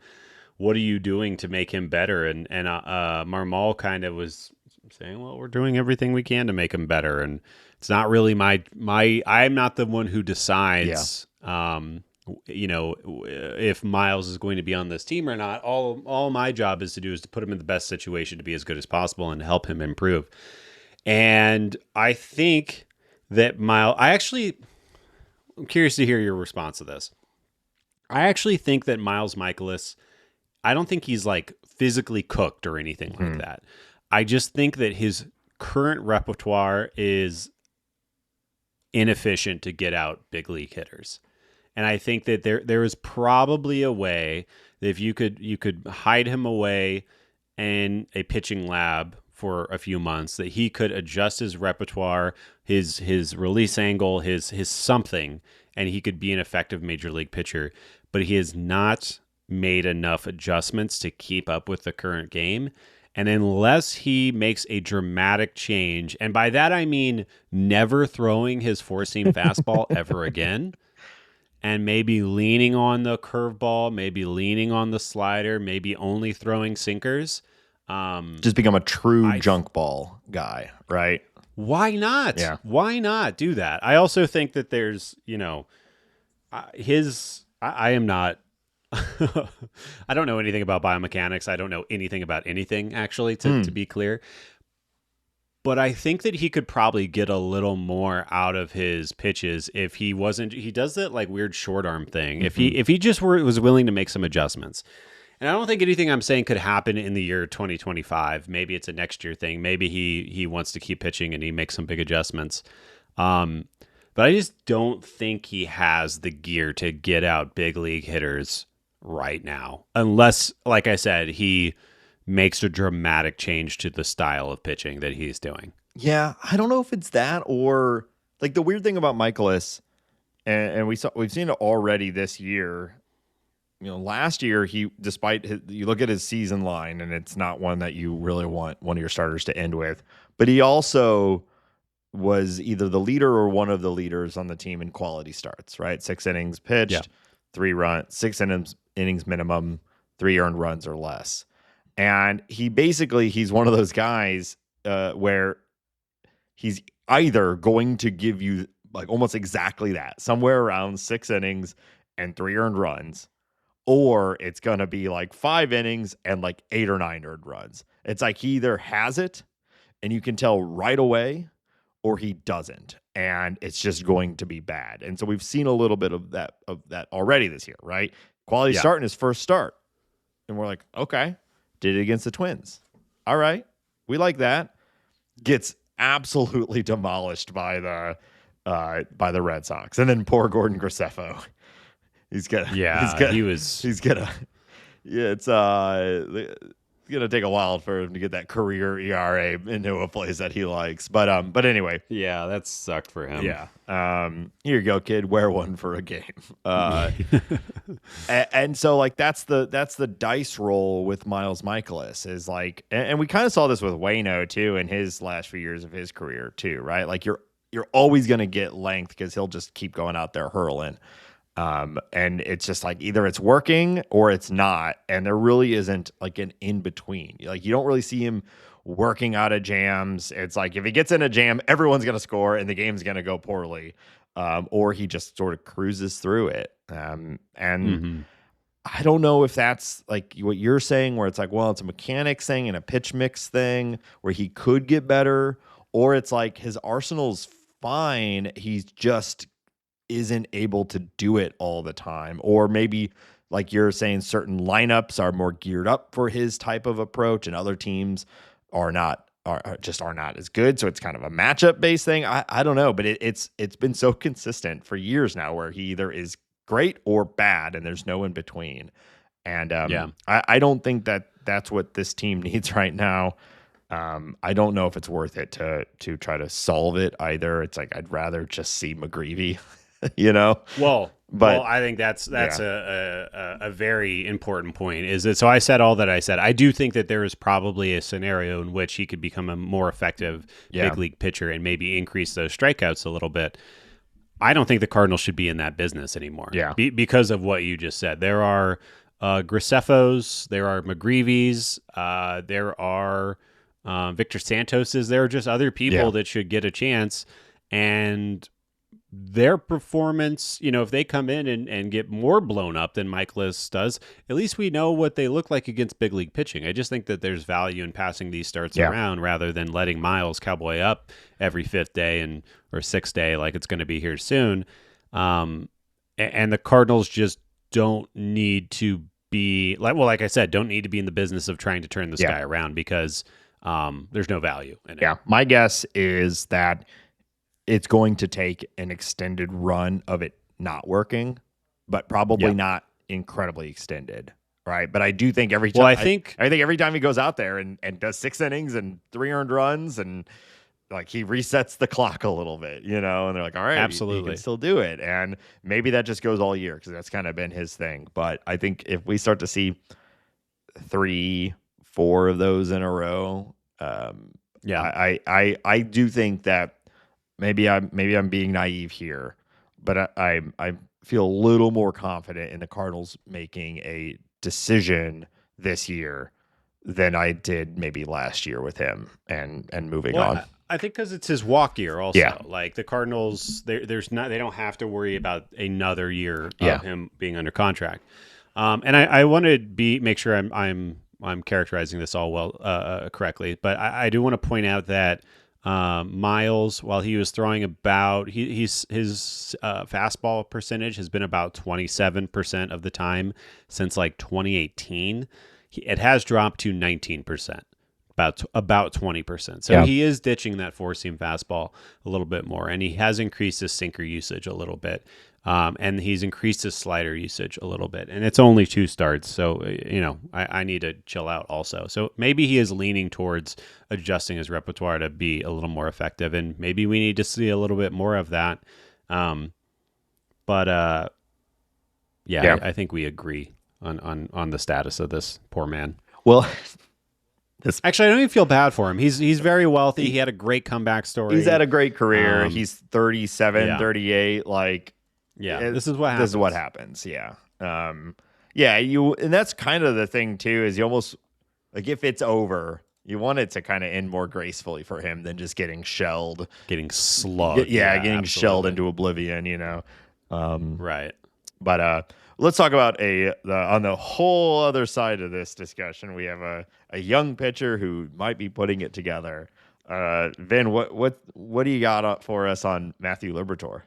what are you doing to make him better? And Marmol kind of was saying, well, we're doing everything we can to make him better, and it's not really my. I'm not the one who decides. If Miles is going to be on this team or not. All my job is to put him in the best situation to be as good as possible and help him improve. And I think that I'm curious to hear your response to this. I actually think that Miles Mikolas, I don't think he's like physically cooked or anything like that. I just think that his current repertoire is inefficient to get out big league hitters. And I think that there is probably a way that if you could hide him away in a pitching lab for a few months, that he could adjust his repertoire, his release angle, his something, and he could be an effective major league pitcher. But he has not made enough adjustments to keep up with the current game. And unless he makes a dramatic change, and by that I mean never throwing his four-seam fastball ever again, and maybe leaning on the curveball, maybe leaning on the slider, maybe only throwing sinkers. Just become a true junk ball guy, right? Why not? Yeah. Why not do that? I also think that there's, I am not, I don't know anything about biomechanics. I don't know anything about anything, actually, to be clear. But I think that he could probably get a little more out of his pitches if he wasn't. He does that like weird short arm thing. If he just was willing to make some adjustments, and I don't think anything I'm saying could happen in the year 2025. Maybe it's a next year thing. Maybe he wants to keep pitching and he makes some big adjustments. But I just don't think he has the gear to get out big league hitters right now, unless, like I said, he makes a dramatic change to the style of pitching that he's doing. Yeah, I don't know if it's that or like the weird thing about Mikolas, and we've seen it already this year. Last year you look at his season line, and it's not one that you really want one of your starters to end with. But he also was either the leader or one of the leaders on the team in quality starts. Right, 6 innings pitched, 6 innings minimum, 3 earned runs or less. And he's one of those guys where he's either going to give you like almost exactly that, somewhere around 6 innings and 3 earned runs, or it's going to be like 5 innings and like 8 or 9 earned runs. It's like he either has it and you can tell right away, or he doesn't, and it's just going to be bad. And so we've seen a little bit of that already this year, right? Quality start in his first start. And we're like, okay. Did it against the Twins. All right. We like that. Gets absolutely demolished by the Red Sox. And then poor Gordon Graceffo. It's gonna take a while for him to get that career ERA into a place that he likes. But anyway. Yeah, that sucked for him. Yeah. Here you go, kid. Wear one for a game. And so like that's the dice roll with Miles Mikolas is like, and we kind of saw this with Waino too in his last few years of his career too, right? Like you're always gonna get length because he'll just keep going out there hurling. And it's just like either it's working or it's not, and there really isn't like an in between. Like you don't really see him working out of jams. It's like if he gets in a jam, everyone's gonna score and the game's gonna go poorly, or he just sort of cruises through it. I don't know if that's like what you're saying, where it's like, well, it's a mechanics thing and a pitch mix thing where he could get better, or it's like his arsenal's fine. He's just isn't able to do it all the time. Or maybe like you're saying, certain lineups are more geared up for his type of approach and other teams are not as good. So it's kind of a matchup based thing. I don't know, but it's been so consistent for years now where he either is great or bad and there's no in between. And I don't think that that's what this team needs right now. I don't know if it's worth it to try to solve it either. It's like I'd rather just see McGreevy, you know. Well, But I think that's yeah, a very important point. Is that so? I said all that I said. I do think that there is probably a scenario in which he could become a more effective yeah, big league pitcher and maybe increase those strikeouts a little bit. I don't think the Cardinals should be in that business anymore yeah, because of what you just said. There are Grisefos, there are McGreevy's, there are Victor Santos's. There are just other yeah, people that should get a chance, and their performance, if they come in and get more blown up than Mikolas does, at least we know what they look like against big league pitching. I just think that there's value in passing these starts yeah. around rather than letting Miles cowboy up every fifth day or sixth day like it's going to be here soon. And the Cardinals just don't need to be like I said, don't need to be in the business of trying to turn this Yeah. guy around because there's no value in it. Yeah. My guess is that it's going to take an extended run of it not working, but probably Yeah. not incredibly extended. Right. But I do think every time Well, I think every time he goes out there and does 6 innings and 3 earned runs and like he resets the clock a little bit, and they're like, all right, you absolutely. can still do it. And maybe that just goes all year because that's kind of been his thing. But I think if we start to see 3, 4 of those in a row, Yeah. I do think that maybe I'm being naive here, but I feel a little more confident in the Cardinals making a decision this year than I did maybe last year with him and moving on. I think because it's his walk year also. Yeah. Like the Cardinals, they don't have to worry about another year Yeah. of him being under contract. And I want to make sure I'm characterizing this all well correctly, but I do want to point out that Miles, while he was throwing about, his fastball percentage has been about 27% of the time since like 2018. It has dropped to 19%. About 20%. So Yeah. he is ditching that four-seam fastball a little bit more, and he has increased his sinker usage a little bit, and he's increased his slider usage a little bit. And it's only 2 starts, so I need to chill out also. So maybe he is leaning towards adjusting his repertoire to be a little more effective, and maybe we need to see a little bit more of that. But I think we agree on the status of this poor man. Well, Actually, I don't even feel bad for him. He's very wealthy. He had a great comeback story. he's had a great career. He's 37, yeah. 38. Like, This is what happens. This is what happens. Yeah. And that's kind of the thing too, is you almost like if it's over, you want it to kind of end more gracefully for him than just getting shelled, Getting slugged. getting absolutely. shelled into oblivion. Right. But let's talk about on the whole other side of this discussion. We have a young pitcher who might be putting it together. Vin, what do you got up for us on Matthew Liberatore?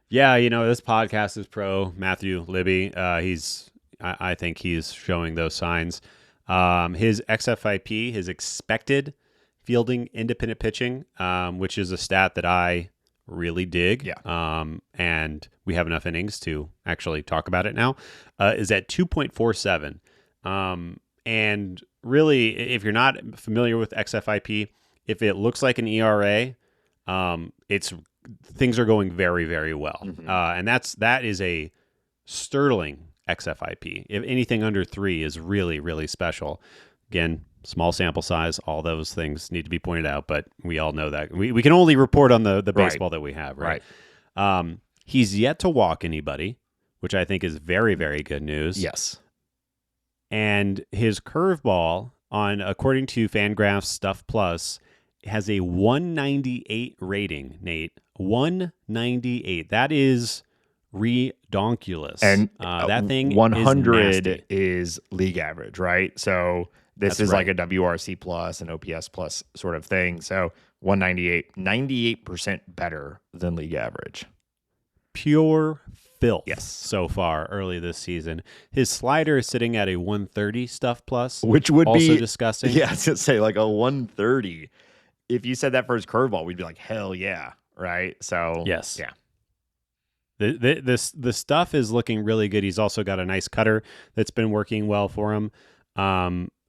Yeah, this podcast is pro Matthew Libby. I think he's showing those signs. His XFIP, his expected fielding independent pitching, which is a stat that I really dig. Yeah. And we have enough innings to actually talk about it now, is at 2.47. And really, if you're not familiar with XFIP, if it looks like an ERA, things are going very, very well. Mm-hmm. And that is a sterling XFIP. If anything under 3 is really, really special. Again, small sample size, all those things need to be pointed out, but we all know that. We can only report on the baseball that we have, right? He's yet to walk anybody, which I think is very, very good news. Yes. And his curveball, according to Fangraphs Stuff Plus, has a 198 rating, Nate. 198. That is redonkulous. And that thing 100 is league average, right? So this is like a WRC plus and OPS plus sort of thing. So 198, 98% better than league average. Pure filth. Yes. So far early this season. His slider is sitting at a 130 Stuff Plus, which would also be disgusting. Yeah, I was gonna say like a 130. If you said that for his curveball, we'd be like, hell yeah, right? So yes, yeah. The stuff is looking really good. He's also got a nice cutter that's been working well for him.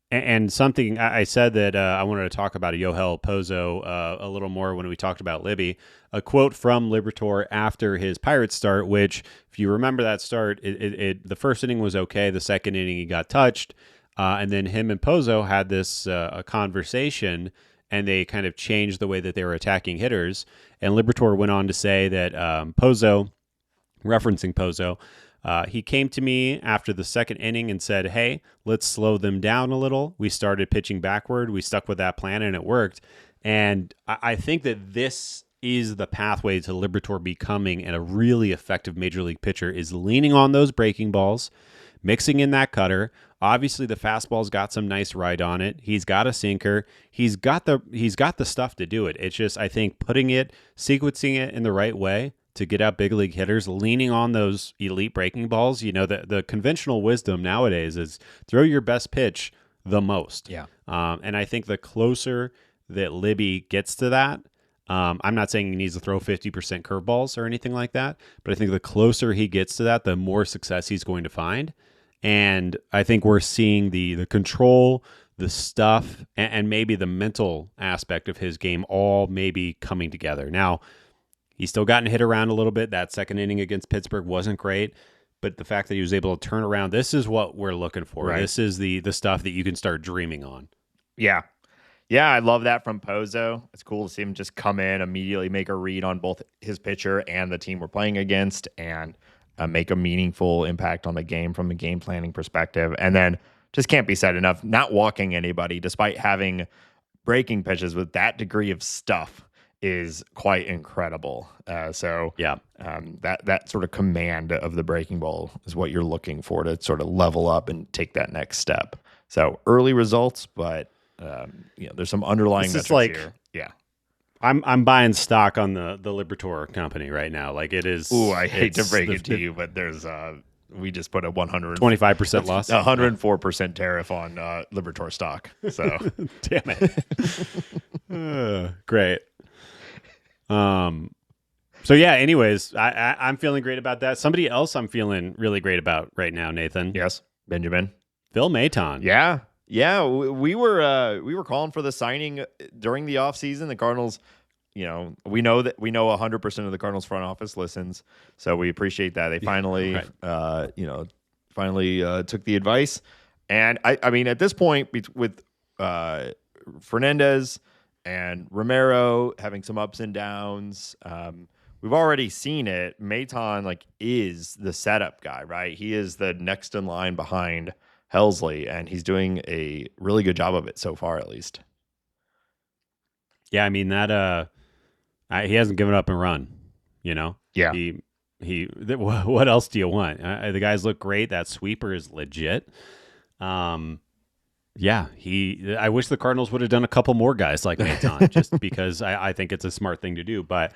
And something I said that I wanted to talk about Yohel Pozo a little more when we talked about Libby. A quote from Liberatore after his Pirates start, which, if you remember that start, the first inning was okay. The second inning, he got touched. And then him and Pozo had this a conversation, and they kind of changed the way that they were attacking hitters. And Liberatore went on to say that Pozo, referencing Pozo, he came to me after the second inning and said, "Hey, let's slow them down a little." We started pitching backward. We stuck with that plan, and it worked. And I think that this is the pathway to Liberatore becoming a really effective major league pitcher, is leaning on those breaking balls, mixing in that cutter. Obviously, the fastball's got some nice ride on it. He's got a sinker. He's got the stuff to do it. It's just, I think, sequencing it in the right way to get out big league hitters, leaning on those elite breaking balls. You know, the conventional wisdom nowadays is throw your best pitch the most. Yeah. And I think the closer that Libby gets to that, I'm not saying he needs to throw 50% curveballs or anything like that, but I think the closer he gets to that, the more success he's going to find. And I think we're seeing the control, the stuff, and maybe the mental aspect of his game all maybe coming together. Now, he's still gotten hit around a little bit. That second inning against Pittsburgh wasn't great, but the fact that he was able to turn around, this is what we're looking for. Right. This is the stuff that you can start dreaming on. Yeah. Yeah, I love that from Pozo. It's cool to see him just come in, immediately make a read on both his pitcher and the team we're playing against, and make a meaningful impact on the game from a game planning perspective. And then just can't be said enough, not walking anybody despite having breaking pitches with that degree of stuff is quite incredible. That sort of command of the breaking ball is what you're looking for to sort of level up and take that next step. So early results, but there's some underlying metrics here. Yeah. I'm buying stock on the Liberatore company right now. Like, it is. Ooh, I hate to break it to you, but there's we just put a 25% loss, 104% tariff on Liberatore stock. So damn it. Great. So yeah. Anyways, I'm feeling great about that. Somebody else I'm feeling really great about right now, Nathan. Yes, Benjamin. Phil Maton. Yeah. Yeah, we were calling for the signing during the offseason. The Cardinals, we know 100% of the Cardinals front office listens, so we appreciate that. They finally, took the advice. And I mean, at this point, with Fernandez and Romero having some ups and downs, we've already seen it. Maton is the setup guy, right? He is the next in line behind Helsley, and he's doing a really good job of it so far, at least. Yeah, I mean that he hasn't given up and run, Yeah. What else do you want? The guys look great. That sweeper is legit. I wish the Cardinals would have done a couple more guys like Maton, just because I think it's a smart thing to do. But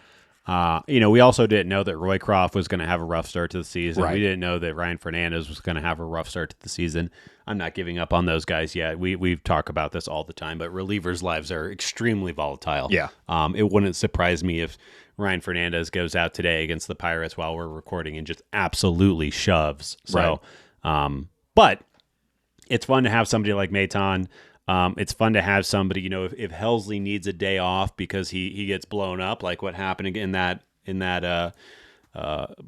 we also didn't know that Roycroft was going to have a rough start to the season. Right. We didn't know that Ryan Fernandez was going to have a rough start to the season. I'm not giving up on those guys yet. We've talked about this all the time, but relievers' lives are extremely volatile. Yeah. It wouldn't surprise me if Ryan Fernandez goes out today against the Pirates while we're recording and just absolutely shoves. So, right. But it's fun to have somebody like Maton. It's fun to have somebody, if Helsley needs a day off because he gets blown up, like what happened in that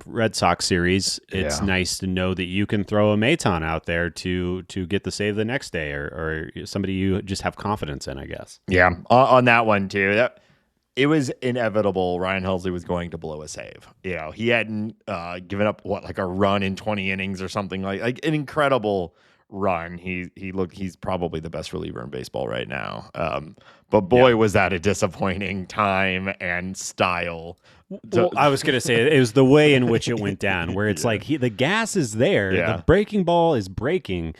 Red Sox series. It's nice to know that you can throw a Maton out there to get the save the next day, or somebody you just have confidence in, I guess. Yeah, on that one too. It was inevitable. Ryan Helsley was going to blow a save. He hadn't given up a run in 20 innings or something like an incredible run. He's probably the best reliever in baseball right now. But boy, was that a disappointing time and style. Well, I was going to say it was the way in which it went down, where it's the gas is there, the breaking ball is breaking,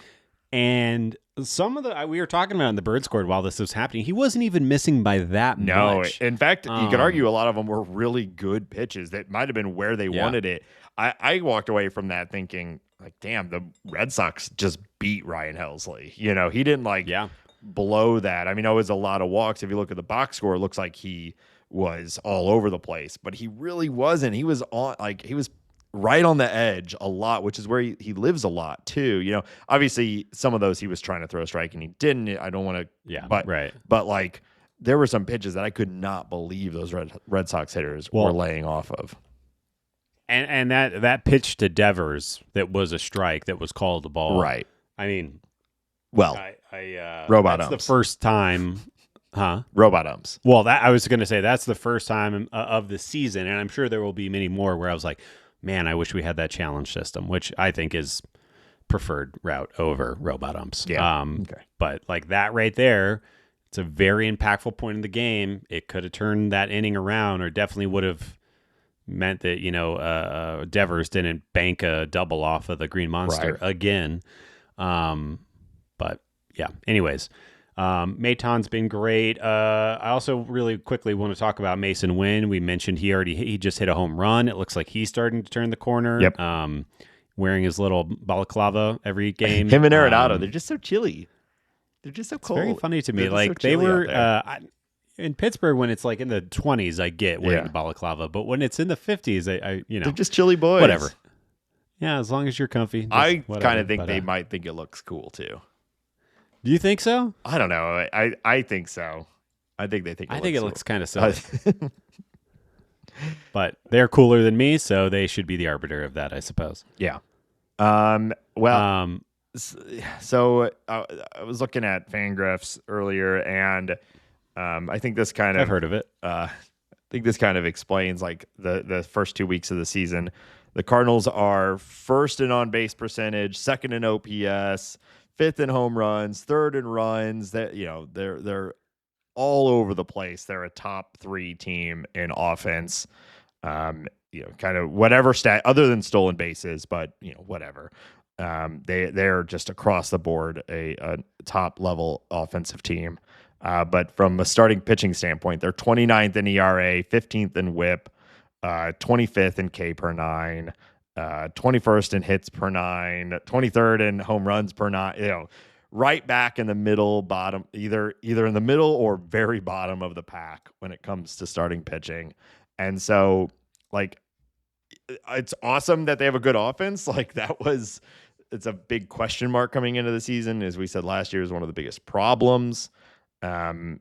and some of we were talking about in the Bird Squad while this was happening, he wasn't even missing by that much. In fact, you could argue a lot of them were really good pitches that might have been where they wanted it. I walked away from that thinking, damn, the Red Sox just beat Ryan Helsley. He didn't blow that. I mean, it was a lot of walks. If you look at the box score, it looks like he was all over the place, but he really wasn't. He was on, he was right on the edge a lot, which is where he lives a lot too. Obviously some of those he was trying to throw a strike and he didn't. I don't want to, Yeah, but right. But like there were some pitches that I could not believe those Red Sox hitters were laying off of. And that pitch to Devers that was a strike that was called a ball. Right. I mean, well, robot that's umps. The first time, huh? Robot umps. Well, I was going to say that's the first time of the season, and I'm sure there will be many more where I was like, man, I wish we had that challenge system, which I think is preferred route over robot umps. Yeah. Okay. But like that right there, it's a very impactful point in the game. It could have turned that inning around, or definitely would have meant that Devers didn't bank a double off of the Green Monster again. But yeah. Anyways, Maton's been great. I also really quickly want to talk about Mason Wynn. We mentioned he just hit a home run. It looks like he's starting to turn the corner. Yep. Wearing his little balaclava every game. Him and Arenado, they're just so chilly. They're just so cold. It's very funny to me. Like so they were in Pittsburgh when it's like in the 20s, I get wearing the balaclava, but when it's in the 50s, they're just chilly boys. Whatever. Yeah, as long as you're comfy. I kind of think they might think it looks cool too. Do you think so? I don't know. I think so. I think they think. It looks kind of silly. But they're cooler than me, so they should be the arbiter of that, I suppose. Yeah. So I was looking at Fangraphs earlier, and I think this kind of I've heard of it. I think this kind of explains like the first 2 weeks of the season. The Cardinals are first in on base percentage, second in OPS, fifth in home runs, third in runs. They're all over the place. They're a top 3 team in offense. Kind of whatever stat other than stolen bases, but whatever. They're just across the board a top level offensive team. But from a starting pitching standpoint, they're 29th in ERA, 15th in WHIP, 25th in K per 9, 21st in hits per 9, 23rd in home runs per 9. Right back in the middle, bottom, either in the middle or very bottom of the pack when it comes to starting pitching. And so, like, it's awesome that they have a good offense. Like, it's a big question mark coming into the season. As we said last year, is one of the biggest problems. And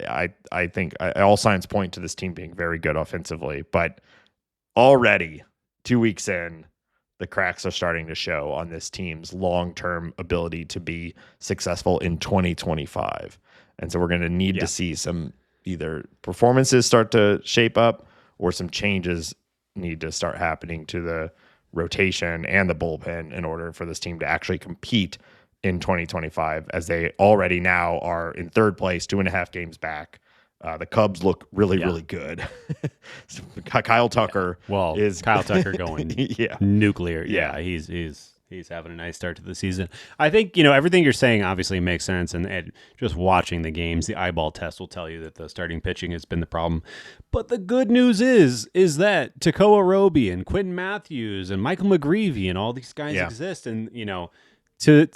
I think all signs point to this team being very good offensively. But already, 2 weeks in, the cracks are starting to show on this team's long-term ability to be successful in 2025. And so we're going to need to see some either performances start to shape up or some changes need to start happening to the rotation and the bullpen in order for this team to actually compete in 2025, as they already now are in third place, 2.5 games back. The Cubs look really, really good. Kyle Tucker is Kyle Tucker going nuclear. Yeah, he's having a nice start to the season. I think everything you're saying obviously makes sense, and just watching the games, the eyeball test will tell you that the starting pitching has been the problem. But the good news is that Tekoa Roby and Quentin Matthews and Michael McGreevy and all these guys exist, and to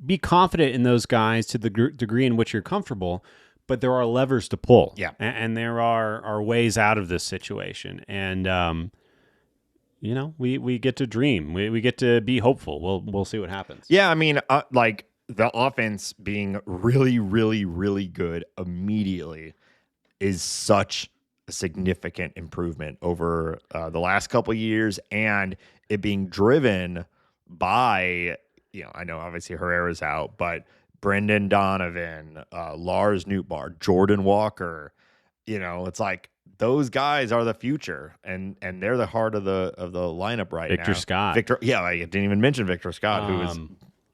be confident in those guys to the degree in which you're comfortable. But there are levers to pull, and there are ways out of this situation, and we get to dream, we get to be hopeful. We'll see what happens. Yeah, I mean, like the offense being really, really, really good immediately is such a significant improvement over the last couple of years, and it being driven by I know obviously Herrera's out, but Brendan Donovan, Lars Nootbaar, Jordan Walker, it's like those guys are the future, and they're the heart of the lineup right Victor now. Scott. I didn't even mention Victor Scott, who is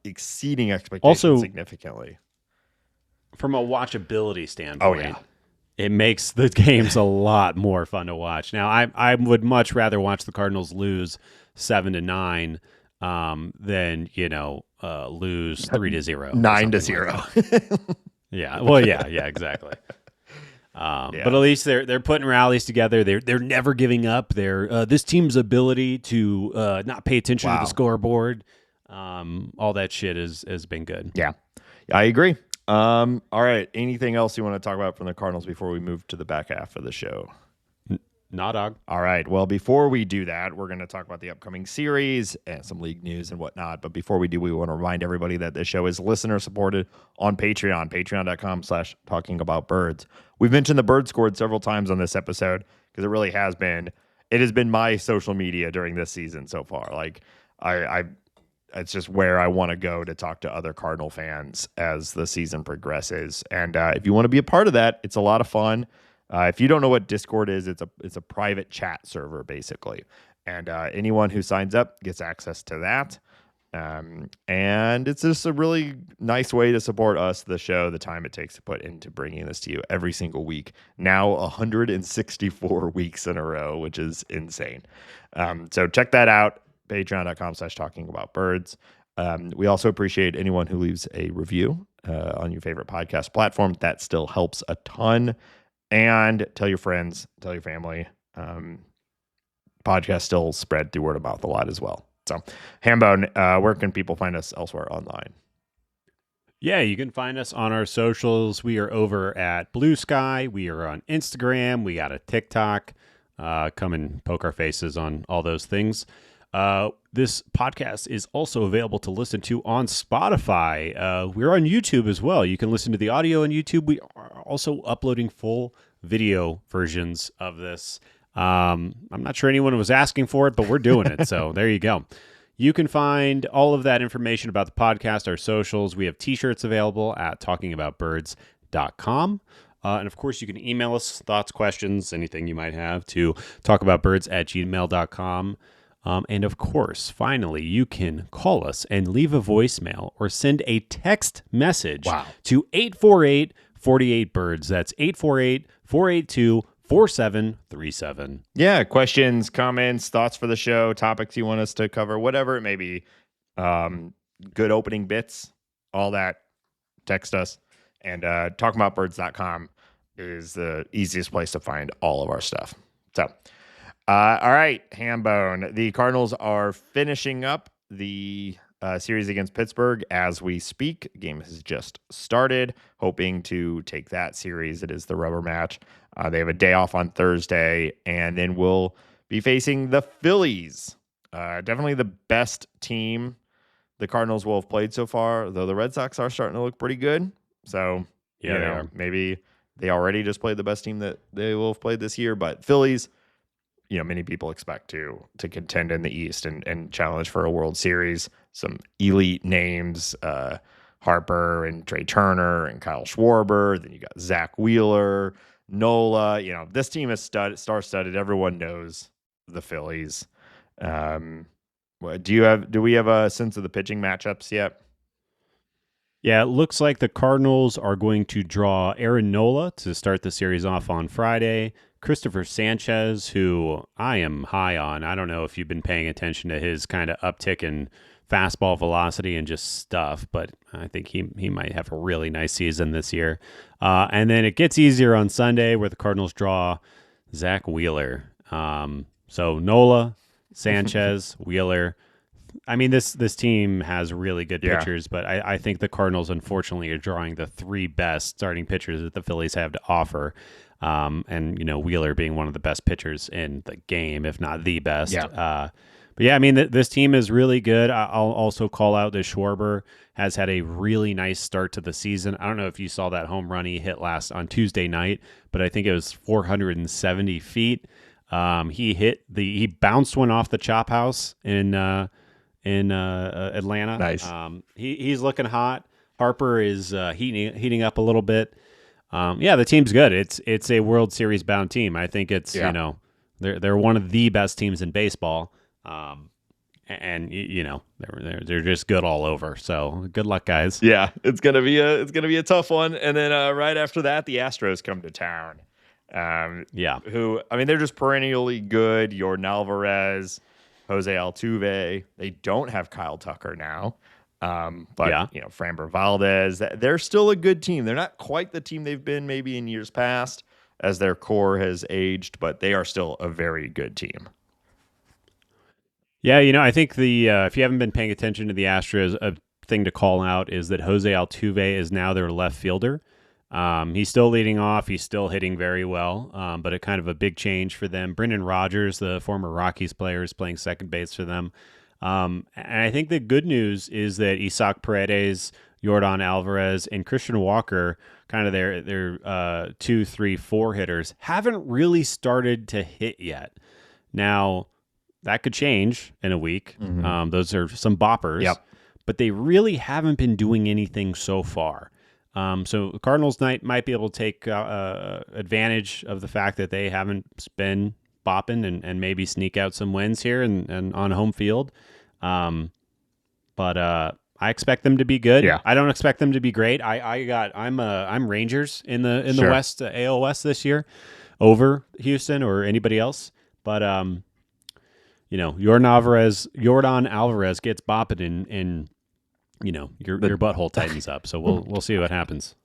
exceeding expectations significantly. From a watchability standpoint, it makes the games a lot more fun to watch. Now, I would much rather watch the Cardinals lose 7-9 than lose 3-0, 9-0. Yeah. Well, yeah, exactly. But at least they're putting rallies together. They're never giving up. This team's ability to not pay attention to the scoreboard, all that shit has been good. Yeah, I agree. All right. Anything else you want to talk about from the Cardinals before we move to the back half of the show? Nah, dog. All right. Well, before we do that, we're going to talk about the upcoming series and some league news and whatnot. But before we do, we want to remind everybody that this show is listener supported on Patreon, patreon.com/talkingaboutbirds. We've mentioned the bird scored several times on this episode because it has been my social media during this season so far. Like it's just where I want to go to talk to other Cardinal fans as the season progresses. And if you want to be a part of that, it's a lot of fun. If you don't know what Discord is, it's a private chat server basically, and anyone who signs up gets access to that. And it's just a really nice way to support us, the show, the time it takes to put into bringing this to you every single week. Now 164 weeks in a row, which is insane. So check that out, patreon.com/talkingaboutbirds. We also appreciate anyone who leaves a review on your favorite podcast platform. That still helps a ton. And tell your friends, tell your family. Podcasts still spread through word of mouth a lot as well. So, Hambone, where can people find us elsewhere online? Yeah, you can find us on our socials. We are over at Blue Sky. We are on Instagram. We got a TikTok. Come and poke our faces on all those things. This podcast is also available to listen to on Spotify. We're on YouTube as well. You can listen to the audio on YouTube. We are also uploading full video versions of this. I'm not sure anyone was asking for it, but we're doing it. So there you go. You can find all of that information about the podcast, our socials. We have t-shirts available at talkingaboutbirds.com. And of course, you can email us thoughts, questions, anything you might have to talkaboutbirds@gmail.com. And of course, finally, you can call us and leave a voicemail or send a text message to 848-48-BIRDS. That's 848-482-4737. Yeah, questions, comments, thoughts for the show, topics you want us to cover, whatever it may be. Good opening bits, all that. Text us. And talkingaboutbirds.com is the easiest place to find all of our stuff. So, all right, Hambone. The Cardinals are finishing up the series against Pittsburgh as we speak. The game has just started, hoping to take that series. It is the rubber match. They have a day off on Thursday, and then we'll be facing the Phillies. Definitely the best team the Cardinals will have played so far, though the Red Sox are starting to look pretty good. So, maybe they already just played the best team that they will have played this year, but Phillies, many people expect to contend in the East and challenge for a World Series. Some elite names, Harper and Trey Turner and Kyle Schwarber. Then you got Zach Wheeler, Nola. This team is star-studded. Everyone knows the Phillies. Do we have a sense of the pitching matchups yet? Yeah, it looks like the Cardinals are going to draw Aaron Nola to start the series off on Friday. Christopher Sanchez, who I am high on. I don't know if you've been paying attention to his kind of uptick in fastball velocity and just stuff, but I think he might have a really nice season this year. And then it gets easier on Sunday where the Cardinals draw Zach Wheeler. So Nola, Sanchez, Wheeler. I mean, this team has really good pitchers, but I think the Cardinals, unfortunately, are drawing the three best starting pitchers that the Phillies have to offer. And Wheeler being one of the best pitchers in the game, if not the best. Yeah. But yeah, I mean, this team is really good. I'll also call out that Schwarber has had a really nice start to the season. I don't know if you saw that home run he hit on Tuesday night, but I think it was 470 feet. He bounced one off the chop house in Atlanta. Nice. He's looking hot. Harper is heating up a little bit. The team's good. It's a World Series bound team. I think it's they're one of the best teams in baseball. They're just good all over. So good luck, guys. Yeah, it's gonna be a tough one. And then right after that, the Astros come to town. Who, I mean, they're just perennially good. Yordan Alvarez, Jose Altuve. They don't have Kyle Tucker now. Framber Valdez, they're still a good team. They're not quite the team they've been maybe in years past as their core has aged, but they are still a very good team. Yeah, I think if you haven't been paying attention to the Astros, a thing to call out is that Jose Altuve is now their left fielder. He's still leading off. He's still hitting very well, but a kind of a big change for them. Brendan Rodgers, the former Rockies player, is playing second base for them. And I think the good news is that Isaac Paredes, Yordan Alvarez, and Christian Walker, kind of their 2, 3, 4 hitters, haven't really started to hit yet. Now, that could change in a week. Those are some boppers, but they really haven't been doing anything so far. So the Cardinals might be able to take advantage of the fact that they haven't been bopping and maybe sneak out some wins here and on home field. But I expect them to be good. Yeah. I don't expect them to be great. I'm Rangers in the West, AL West this year over Houston or anybody else. But Yordan Alvarez gets bopping and your butthole tightens up. So we'll see what happens.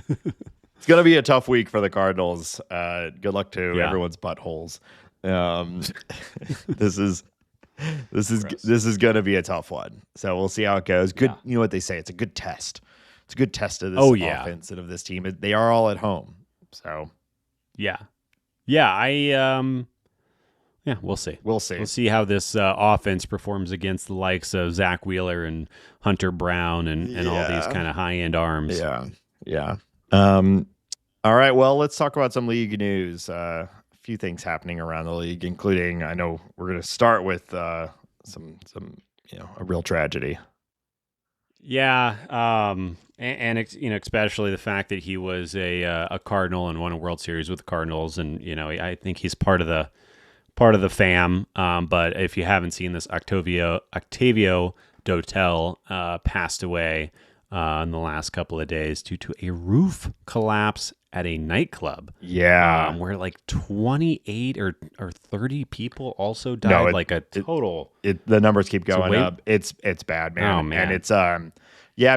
It's gonna be a tough week for the Cardinals. Good luck to everyone's buttholes. This is gonna be a tough one. So we'll see how it goes. Good, you know what they say? It's a good test. It's a good test of this offense and of this team. They are all at home. So We'll see. We'll see. We'll see how this offense performs against the likes of Zach Wheeler and Hunter Brown and all these kind of high-end arms. Yeah. All right, well, let's talk about some league news. A few things happening around the league, including, I know we're going to start with some a real tragedy. Yeah, and especially the fact that he was a Cardinal and won a World Series with the Cardinals, and I think he's part of the fam. But if you haven't seen this, Octavio Dotel passed away in the last couple of days due to a roof collapse at a nightclub. Yeah, where like 28 or 30 people also died. The numbers keep going up. It's bad, man. Oh man, and it's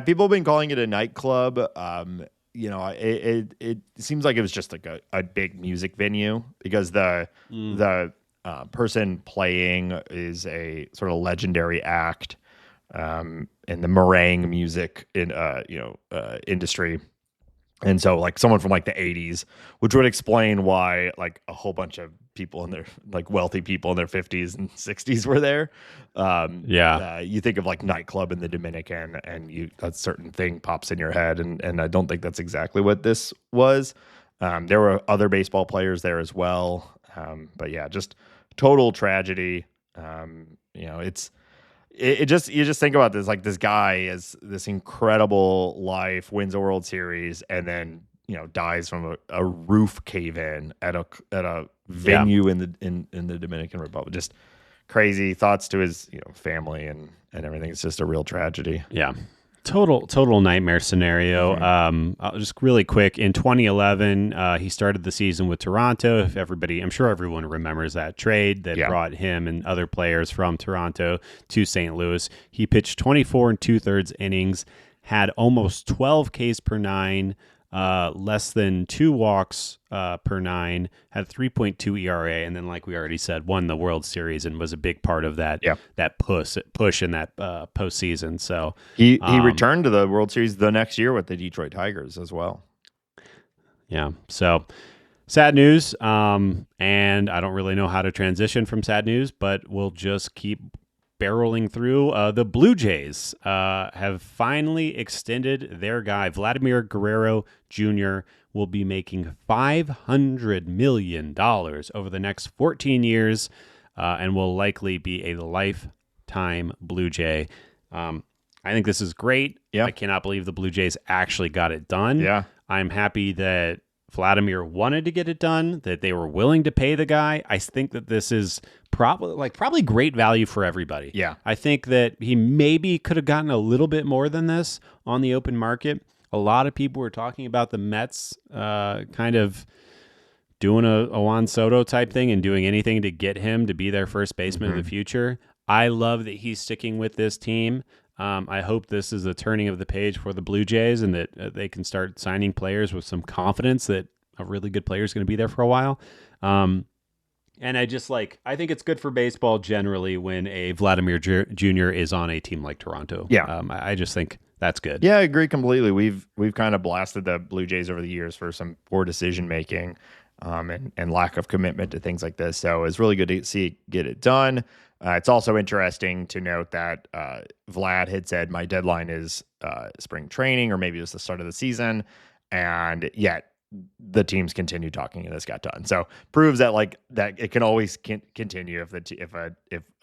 people have been calling it a nightclub. It seems like it was just like a big music venue because the person playing is a sort of legendary act in the meringue music industry. And so like someone from like the 80s, which would explain why like a whole bunch of people in their like wealthy people in their 50s and 60s were there. You think of like nightclub in the Dominican and a certain thing pops in your head. And I don't think that's exactly what this was. There were other baseball players there as well. But yeah, just total tragedy. You just think about this, like this guy has this incredible life, wins a World Series, and then dies from a roof cave in at a venue in the Dominican Republic. Just crazy. Thoughts to his family and everything. It's just a real tragedy. Yeah. Total nightmare scenario. Just really quick, in 2011, he started the season with Toronto. I'm sure everyone remembers that trade that brought him and other players from Toronto to St. Louis. He pitched 24 and 2/3 innings, had almost 12 Ks per nine, less than 2 walks per nine, had 3.2 ERA, and then, like we already said, won the World Series and was a big part of that push in that postseason. So he returned to the World Series the next year with the Detroit Tigers as well. Yeah, so sad news, and I don't really know how to transition from sad news, but we'll just keep barreling through. The Blue Jays have finally extended their guy. Vladimir Guerrero Jr. will be making $500 million over the next 14 years and will likely be a lifetime Blue Jay. I think this is great. Yeah. I cannot believe the Blue Jays actually got it done. Yeah. I'm happy that Vladimir wanted to get it done, that they were willing to pay the guy. I think that this is probably great value for everybody. Yeah. I think that he maybe could have gotten a little bit more than this on the open market. A lot of people were talking about the Mets kind of doing a Juan Soto type thing and doing anything to get him to be their first baseman of the future. I love that he's sticking with this team. I hope this is a turning of the page for the Blue Jays and that they can start signing players with some confidence that a really good player is going to be there for a while. And I think it's good for baseball generally when a Vladimir Jr. is on a team like Toronto. Yeah. I just think That's good. Yeah, I agree completely. We've kind of blasted the Blue Jays over the years for some poor decision making, and lack of commitment to things like this. So it's really good to see it get it done. It's also interesting to note that Vlad had said my deadline is spring training, or maybe it was the start of the season, and yet the teams continue talking and this got done. So proves that that it can always continue if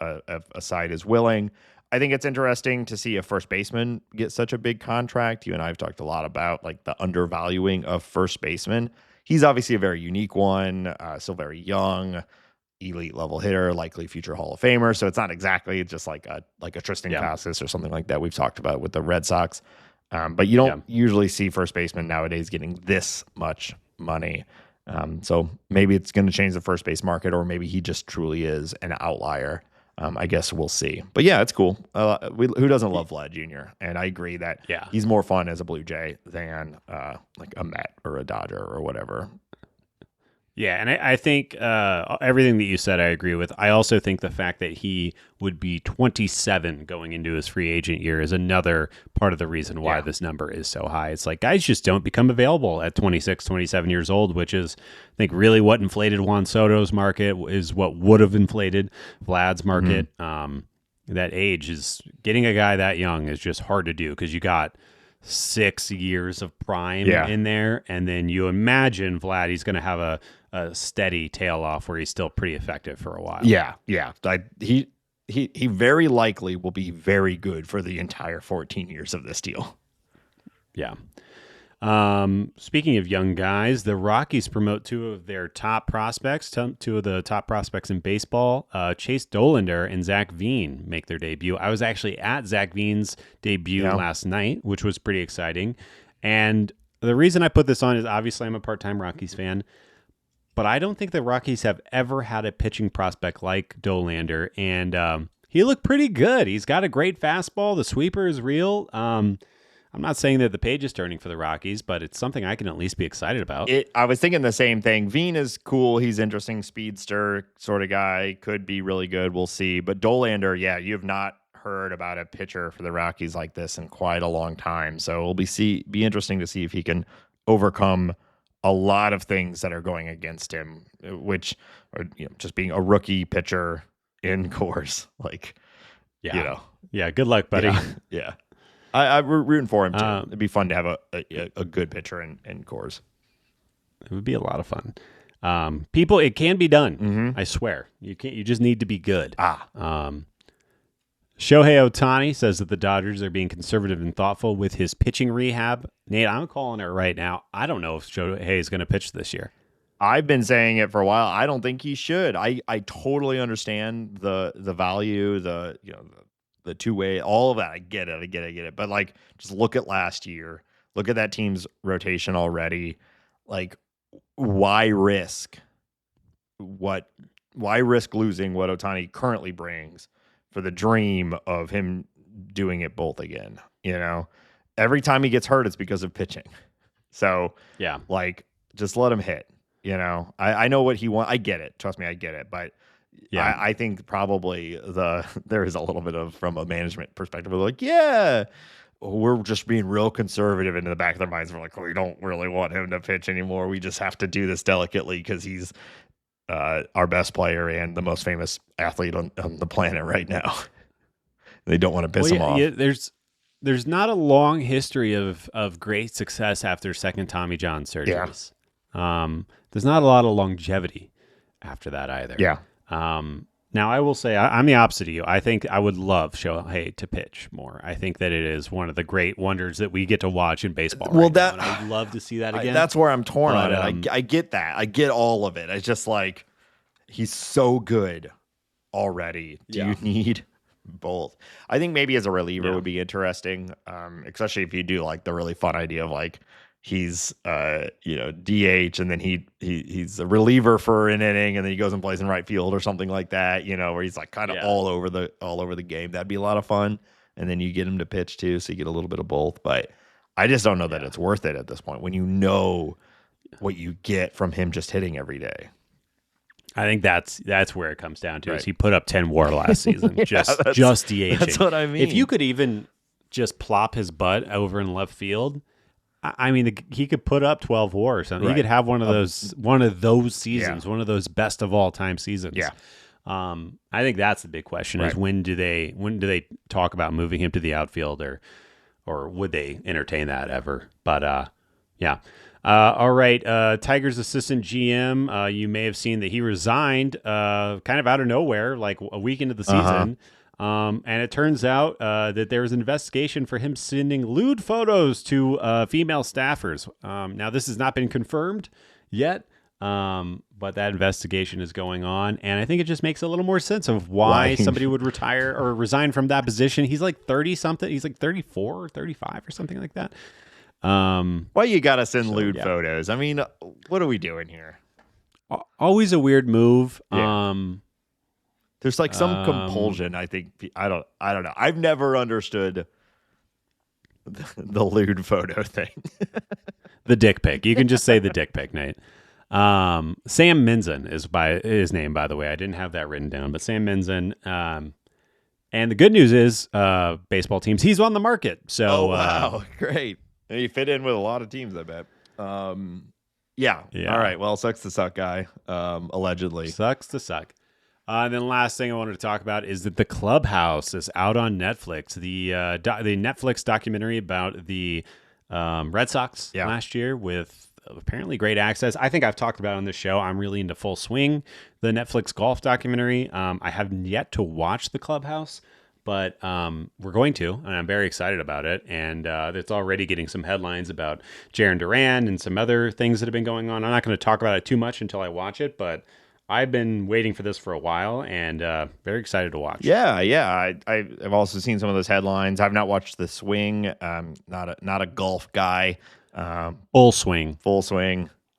a side is willing. I think it's interesting to see a first baseman get such a big contract. You and I have talked a lot about like the undervaluing of first baseman. He's obviously a very unique one, still very young, elite level hitter, likely future Hall of Famer. So it's not exactly just like a Tristan Casas or something like that we've talked about with the Red Sox. But you don't usually see first baseman nowadays getting this much money. So maybe it's going to change the first base market, or maybe he just truly is an outlier. I guess we'll see. But yeah, it's cool. Who doesn't love Vlad Jr.? And I agree that he's more fun as a Blue Jay than like a Met or a Dodger or whatever. Yeah, and I think everything that you said I agree with. I also think the fact that he would be 27 going into his free agent year is another part of the reason why this number is so high. It's like guys just don't become available at 26, 27 years old, which is, I think, really what inflated Juan Soto's market, is what would have inflated Vlad's market. That age is getting a guy that young is just hard to do because you got 6 years of prime in there, and then you imagine Vlad, he's going to have a steady tail off where he's still pretty effective for a while. Yeah. He very likely will be very good for the entire 14 years of this deal. Yeah. Speaking of young guys, the Rockies promote two of the top prospects in baseball. Chase Dollander and Zach Veen make their debut. I was actually at Zach Veen's debut last night, which was pretty exciting. And the reason I put this on is obviously I'm a part-time Rockies fan, but I don't think the Rockies have ever had a pitching prospect like Dollander, and he looked pretty good. He's got a great fastball. The sweeper is real. I'm not saying that the page is turning for the Rockies, but it's something I can at least be excited about. I was thinking the same thing. Veen is cool. He's interesting, speedster sort of guy. Could be really good. We'll see. But Dollander, you have not heard about a pitcher for the Rockies like this in quite a long time. So it'll be interesting to see if he can overcome a lot of things that are going against him, which are just being a rookie pitcher in course. Yeah. Good luck, buddy. Yeah. I'm rooting for him too. It'd be fun to have a good pitcher in Coors. It would be a lot of fun. People, it can be done. I swear. You just need to be good. Shohei Ohtani says that the Dodgers are being conservative and thoughtful with his pitching rehab. Nate, I'm calling it right now. I don't know if Shohei is going to pitch this year. I've been saying it for a while. I don't think he should. I totally understand the value, the two-way, all of that. I get it. But just look at last year. Look at that team's rotation already. Why risk losing what Ohtani currently brings for the dream of him doing it both again? Every time he gets hurt, it's because of pitching. So just let him hit. I know what he wants. I get it. Trust me, I get it. But I think probably there is a little bit of, from a management perspective, we're just being real conservative. Into the back of their minds, we're like, we don't really want him to pitch anymore. We just have to do this delicately because he's our best player and the most famous athlete on the planet right now. They don't want to piss him off. Yeah, there's not a long history of great success after second Tommy John surgeries. There's not a lot of longevity after that either. Yeah. Now, I will say I'm the opposite of you. I think I would love Shohei to pitch more. I think that it is one of the great wonders that we get to watch in baseball. Well, now, and I'd love to see that again. That's where I'm torn on it. I get that. I get all of it. It's just he's so good already. Do you need both? I think maybe as a reliever would be interesting, especially if you do the really fun idea of he's DH and then he's a reliever for an inning and then he goes and plays in right field or something like that, where he's kind of all over the game. That'd be a lot of fun. And then you get him to pitch too, so you get a little bit of both. But I just don't know that it's worth it at this point when you know what you get from him just hitting every day. I think that's where it comes down to. Is he put up 10 WAR last season, just DHing. That's what I mean. If you could even just plop his butt over in left field, I mean, he could put up 12 WAR or something. Right. He could have one of those seasons, one of those best of all time seasons. Yeah. I think that's the big question: is when do they talk about moving him to the outfield, or would they entertain that ever? But yeah. All right. Tigers assistant GM. You may have seen that he resigned kind of out of nowhere, like a week into the season. And it turns out that there was an investigation for him sending lewd photos to female staffers. Now, this has not been confirmed yet, but that investigation is going on. And I think it just makes a little more sense of why somebody would retire or resign from that position. He's like 30-something. He's like 34 or 35 or something like that. Why you got to send lewd photos? I mean, what are we doing here? Always a weird move. Yeah. There's like some compulsion. I think I don't know. I've never understood the lewd photo thing. The dick pic. You can just say the dick pic, Nate. Sam Minzen is by his name, by the way. I didn't have that written down, but Sam Minzen. And the good news is, baseball teams, he's on the market. So, wow, great. And you fit in with a lot of teams, I bet. Yeah. All right. Well, sucks to suck, guy. Allegedly. Sucks to suck. And then last thing I wanted to talk about is that The Clubhouse is out on Netflix. The Netflix documentary about the Red Sox last year with apparently great access. I think I've talked about it on this show. I'm really into Full Swing, the Netflix golf documentary. I haven't yet to watch The Clubhouse, but we're going to, and I'm very excited about it. And it's already getting some headlines about Jarren Duran and some other things that have been going on. I'm not going to talk about it too much until I watch it, but I've been waiting for this for a while and very excited to watch. Yeah. I've also seen some of those headlines. I've not watched The Swing. Not a golf guy. Full Swing.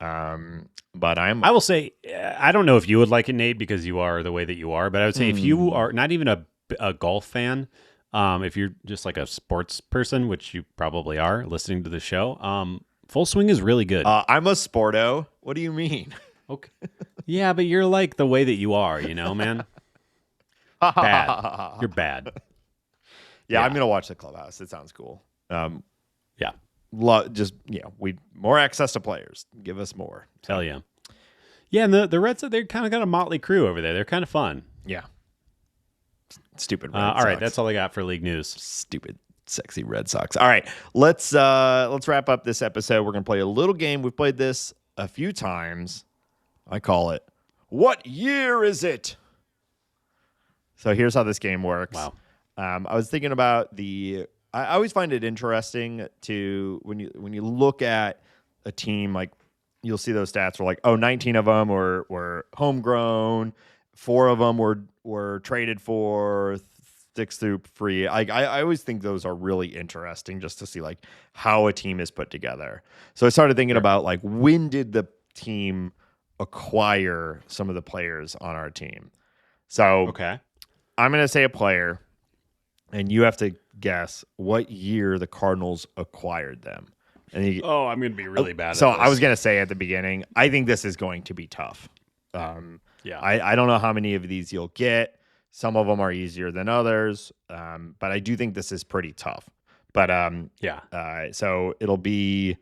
But I will say, I don't know if you would like it, Nate, because you are the way that you are. But I would say if you are not even a golf fan, if you're just like a sports person, which you probably are, listening to the show, Full Swing is really good. I'm a sporto. What do you mean? Okay. Yeah, but you're like the way that you are, man. Bad. You're bad. Yeah, I'm gonna watch The Clubhouse. It sounds cool. Yeah. We more access to players. Give us more. Hell yeah. Yeah, and the Reds, they kind of got a motley crew over there. They're kind of fun. Yeah. Stupid Red Sox. All right, that's all I got for league news. Stupid, sexy Red Sox. All right, let's wrap up this episode. We're gonna play a little game. We've played this a few times. I call it, what year is it? So here's how this game works. Wow. I was thinking about I always find it interesting to when you look at a team, like you'll see those stats where like, 19 of them were homegrown, 4 of them were traded for, 6 through free. I always think those are really interesting just to see like how a team is put together. So I started thinking about like, when did the team acquire some of the players on our team? So okay, I'm going to say a player, and you have to guess what year the Cardinals acquired them. And I'm going to be really bad at this. So I was going to say at the beginning, I think this is going to be tough. Yeah. I don't know how many of these you'll get. Some of them are easier than others, but I do think this is pretty tough. But so it'll be,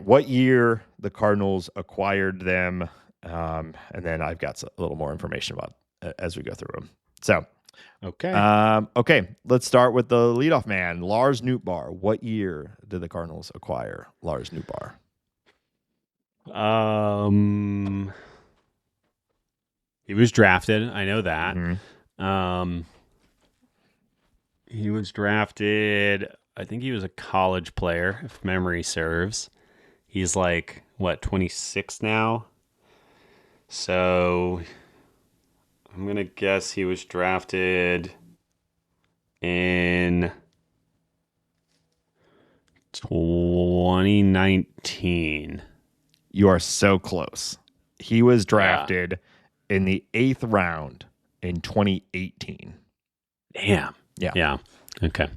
what year the Cardinals acquired them, and then I've got a little more information about as we go through them. So, okay, let's start with the leadoff man, Lars Nootbaar. What year did the Cardinals acquire Lars Nootbaar? He was drafted. I know that. Mm-hmm. He was drafted. I think he was a college player, if memory serves. He's like, 26 now? So I'm going to guess he was drafted in 2019. You are so close. He was drafted in the 8th round in 2018. Damn. Yeah. Okay.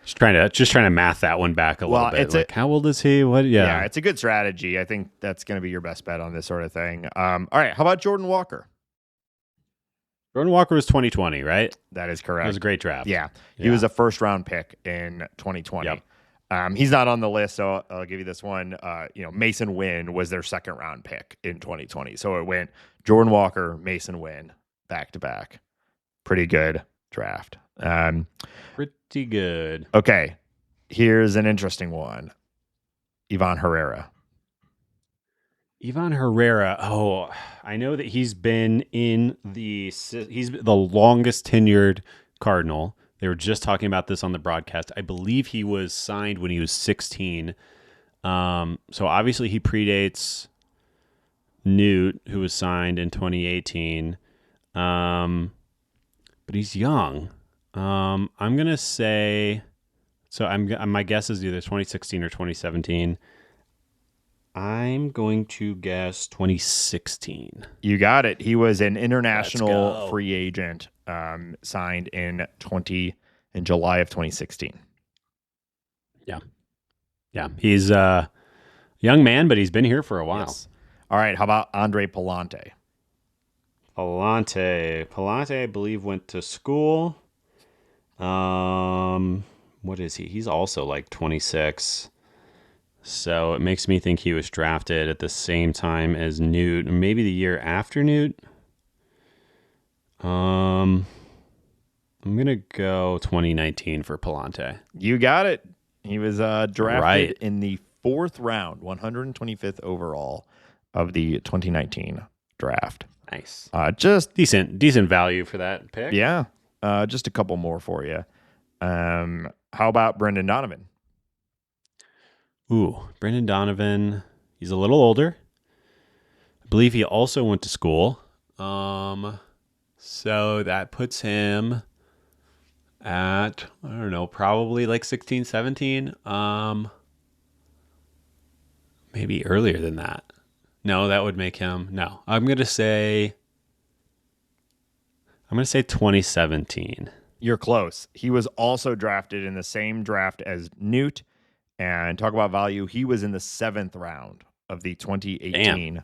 Just trying to math that one back a little bit. Like, how old is he? What? Yeah, it's a good strategy. I think that's going to be your best bet on this sort of thing. All right. How about Jordan Walker? Jordan Walker was 2020, right? That is That correct. was a great draft. Yeah. He was a first-round pick in 2020. Yep. He's not on the list, so I'll give you this one. Mason Wynn was their second-round pick in 2020. So it went Jordan Walker, Mason Wynn, back-to-back. Pretty good draft. Pretty good. Okay, here's an interesting one. Ivan Herrera. Ivan Herrera. Oh, I know that he's been he's the longest tenured Cardinal. They were just talking about this on the broadcast. I believe he was signed when he was 16. So obviously he predates Newt, who was signed in 2018. But he's young. I'm gonna say. So my guess is either 2016 or 2017. I'm going to guess 2016. You got it. He was an Let's international go. free agent, signed in July of 2016. Yeah, he's a young man, but he's been here for a while. Yes. All right. How about Andre Palante? Palante, I believe, went to school. What is he? He's also like 26. So it makes me think he was drafted at the same time as Newt, maybe the year after Newt. I'm gonna go 2019 for Palante. You got it. He was drafted Right. in the 4th round, 125th overall of the 2019 draft. Nice. Just Decent value for that pick. yeah. Just a couple more for you. How about Brendan Donovan? Ooh, Brendan Donovan. He's a little older. I believe he also went to school. So that puts him at, I don't know, probably like 16, 17. Maybe earlier than that. No, that would make him. No, I'm going to say 2017. You're close. He was also drafted in the same draft as Newt. And talk about value. He was in the 7th round of the 2018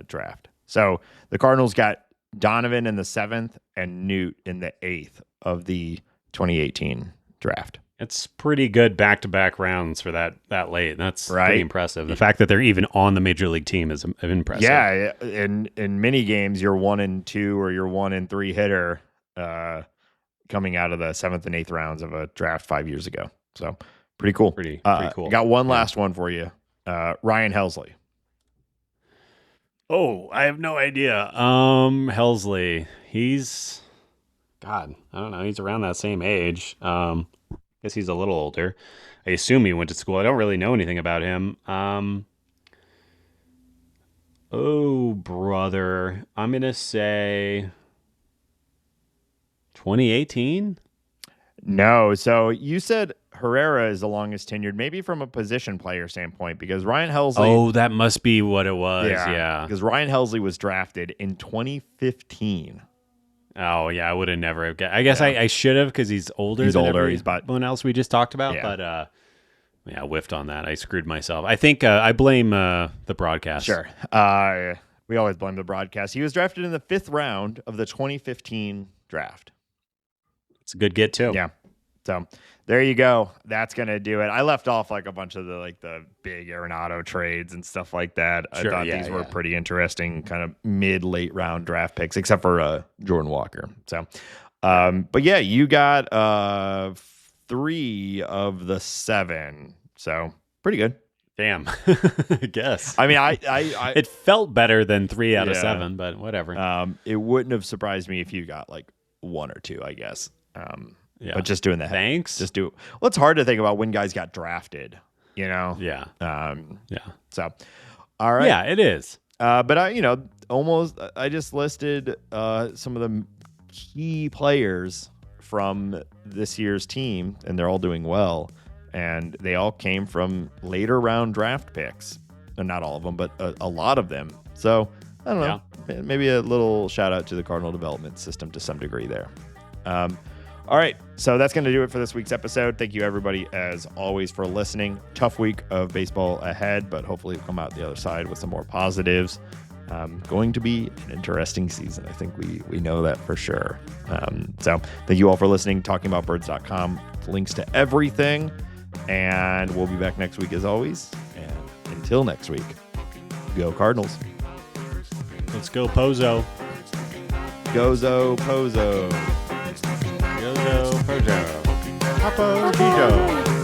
draft. So the Cardinals got Donovan in the 7th and Newt in the 8th of the 2018 draft. It's pretty good back-to-back rounds for that late. That's Right. pretty impressive. The fact that they're even on the major league team is impressive. Yeah, in many games, you're 1-2 or you're 1-3 hitter coming out of the 7th and 8th rounds of a draft 5 years ago. So pretty cool. Pretty cool. Got one last one for you. Ryan Helsley. Oh, I have no idea. Helsley. He's God, I don't know. He's around that same age. Guess he's a little older. I assume he went to school. I don't really know anything about him. Oh, brother. I'm going to say 2018? No, so you said Herrera is the longest tenured, maybe from a position player standpoint, because Ryan Helsley. Oh, that must be what it was. Yeah. Because Ryan Helsley was drafted in 2015. Oh, yeah. I would have never. I guess I should have because he's older. He's than older. He's about everyone else we just talked about. Yeah. But I whiffed on that. I screwed myself. I think I blame the broadcast. Sure. We always blame the broadcast. He was drafted in the 5th round of the 2015 draft. It's a good get too. Yeah. So there you go. That's gonna do it. I left off like a bunch of the big Arenado trades and stuff like that. Sure, I thought these were pretty interesting, kind of late round draft picks, except for Jordan Walker. So, but yeah, you got 3 of the 7. So pretty good. Damn. I guess. I mean, I it felt better than 3 out of Yeah. 7, but whatever. It wouldn't have surprised me if you got like 1 or 2, I guess. Yeah. But just doing that. Thanks. Just do. Well, it's hard to think about when guys got drafted, you know? Yeah. Yeah. So, all right. Yeah, it is. But I just listed some of the key players from this year's team, and they're all doing well. And they all came from later round draft picks. And not all of them, but a lot of them. So, I don't know. Maybe a little shout out to the Cardinal development system to some degree there. All right, so that's going to do it for this week's episode. Thank you, everybody, as always, for listening. Tough week of baseball ahead, but hopefully we'll come out the other side with some more positives. Going to be an interesting season. I think we know that for sure. So thank you all for listening. TalkingAboutBirds.com, links to everything. And we'll be back next week as always. And until next week, go Cardinals. Let's go Pozo. Gozo Pozo. Gozo Pozo. Hapo Gijo.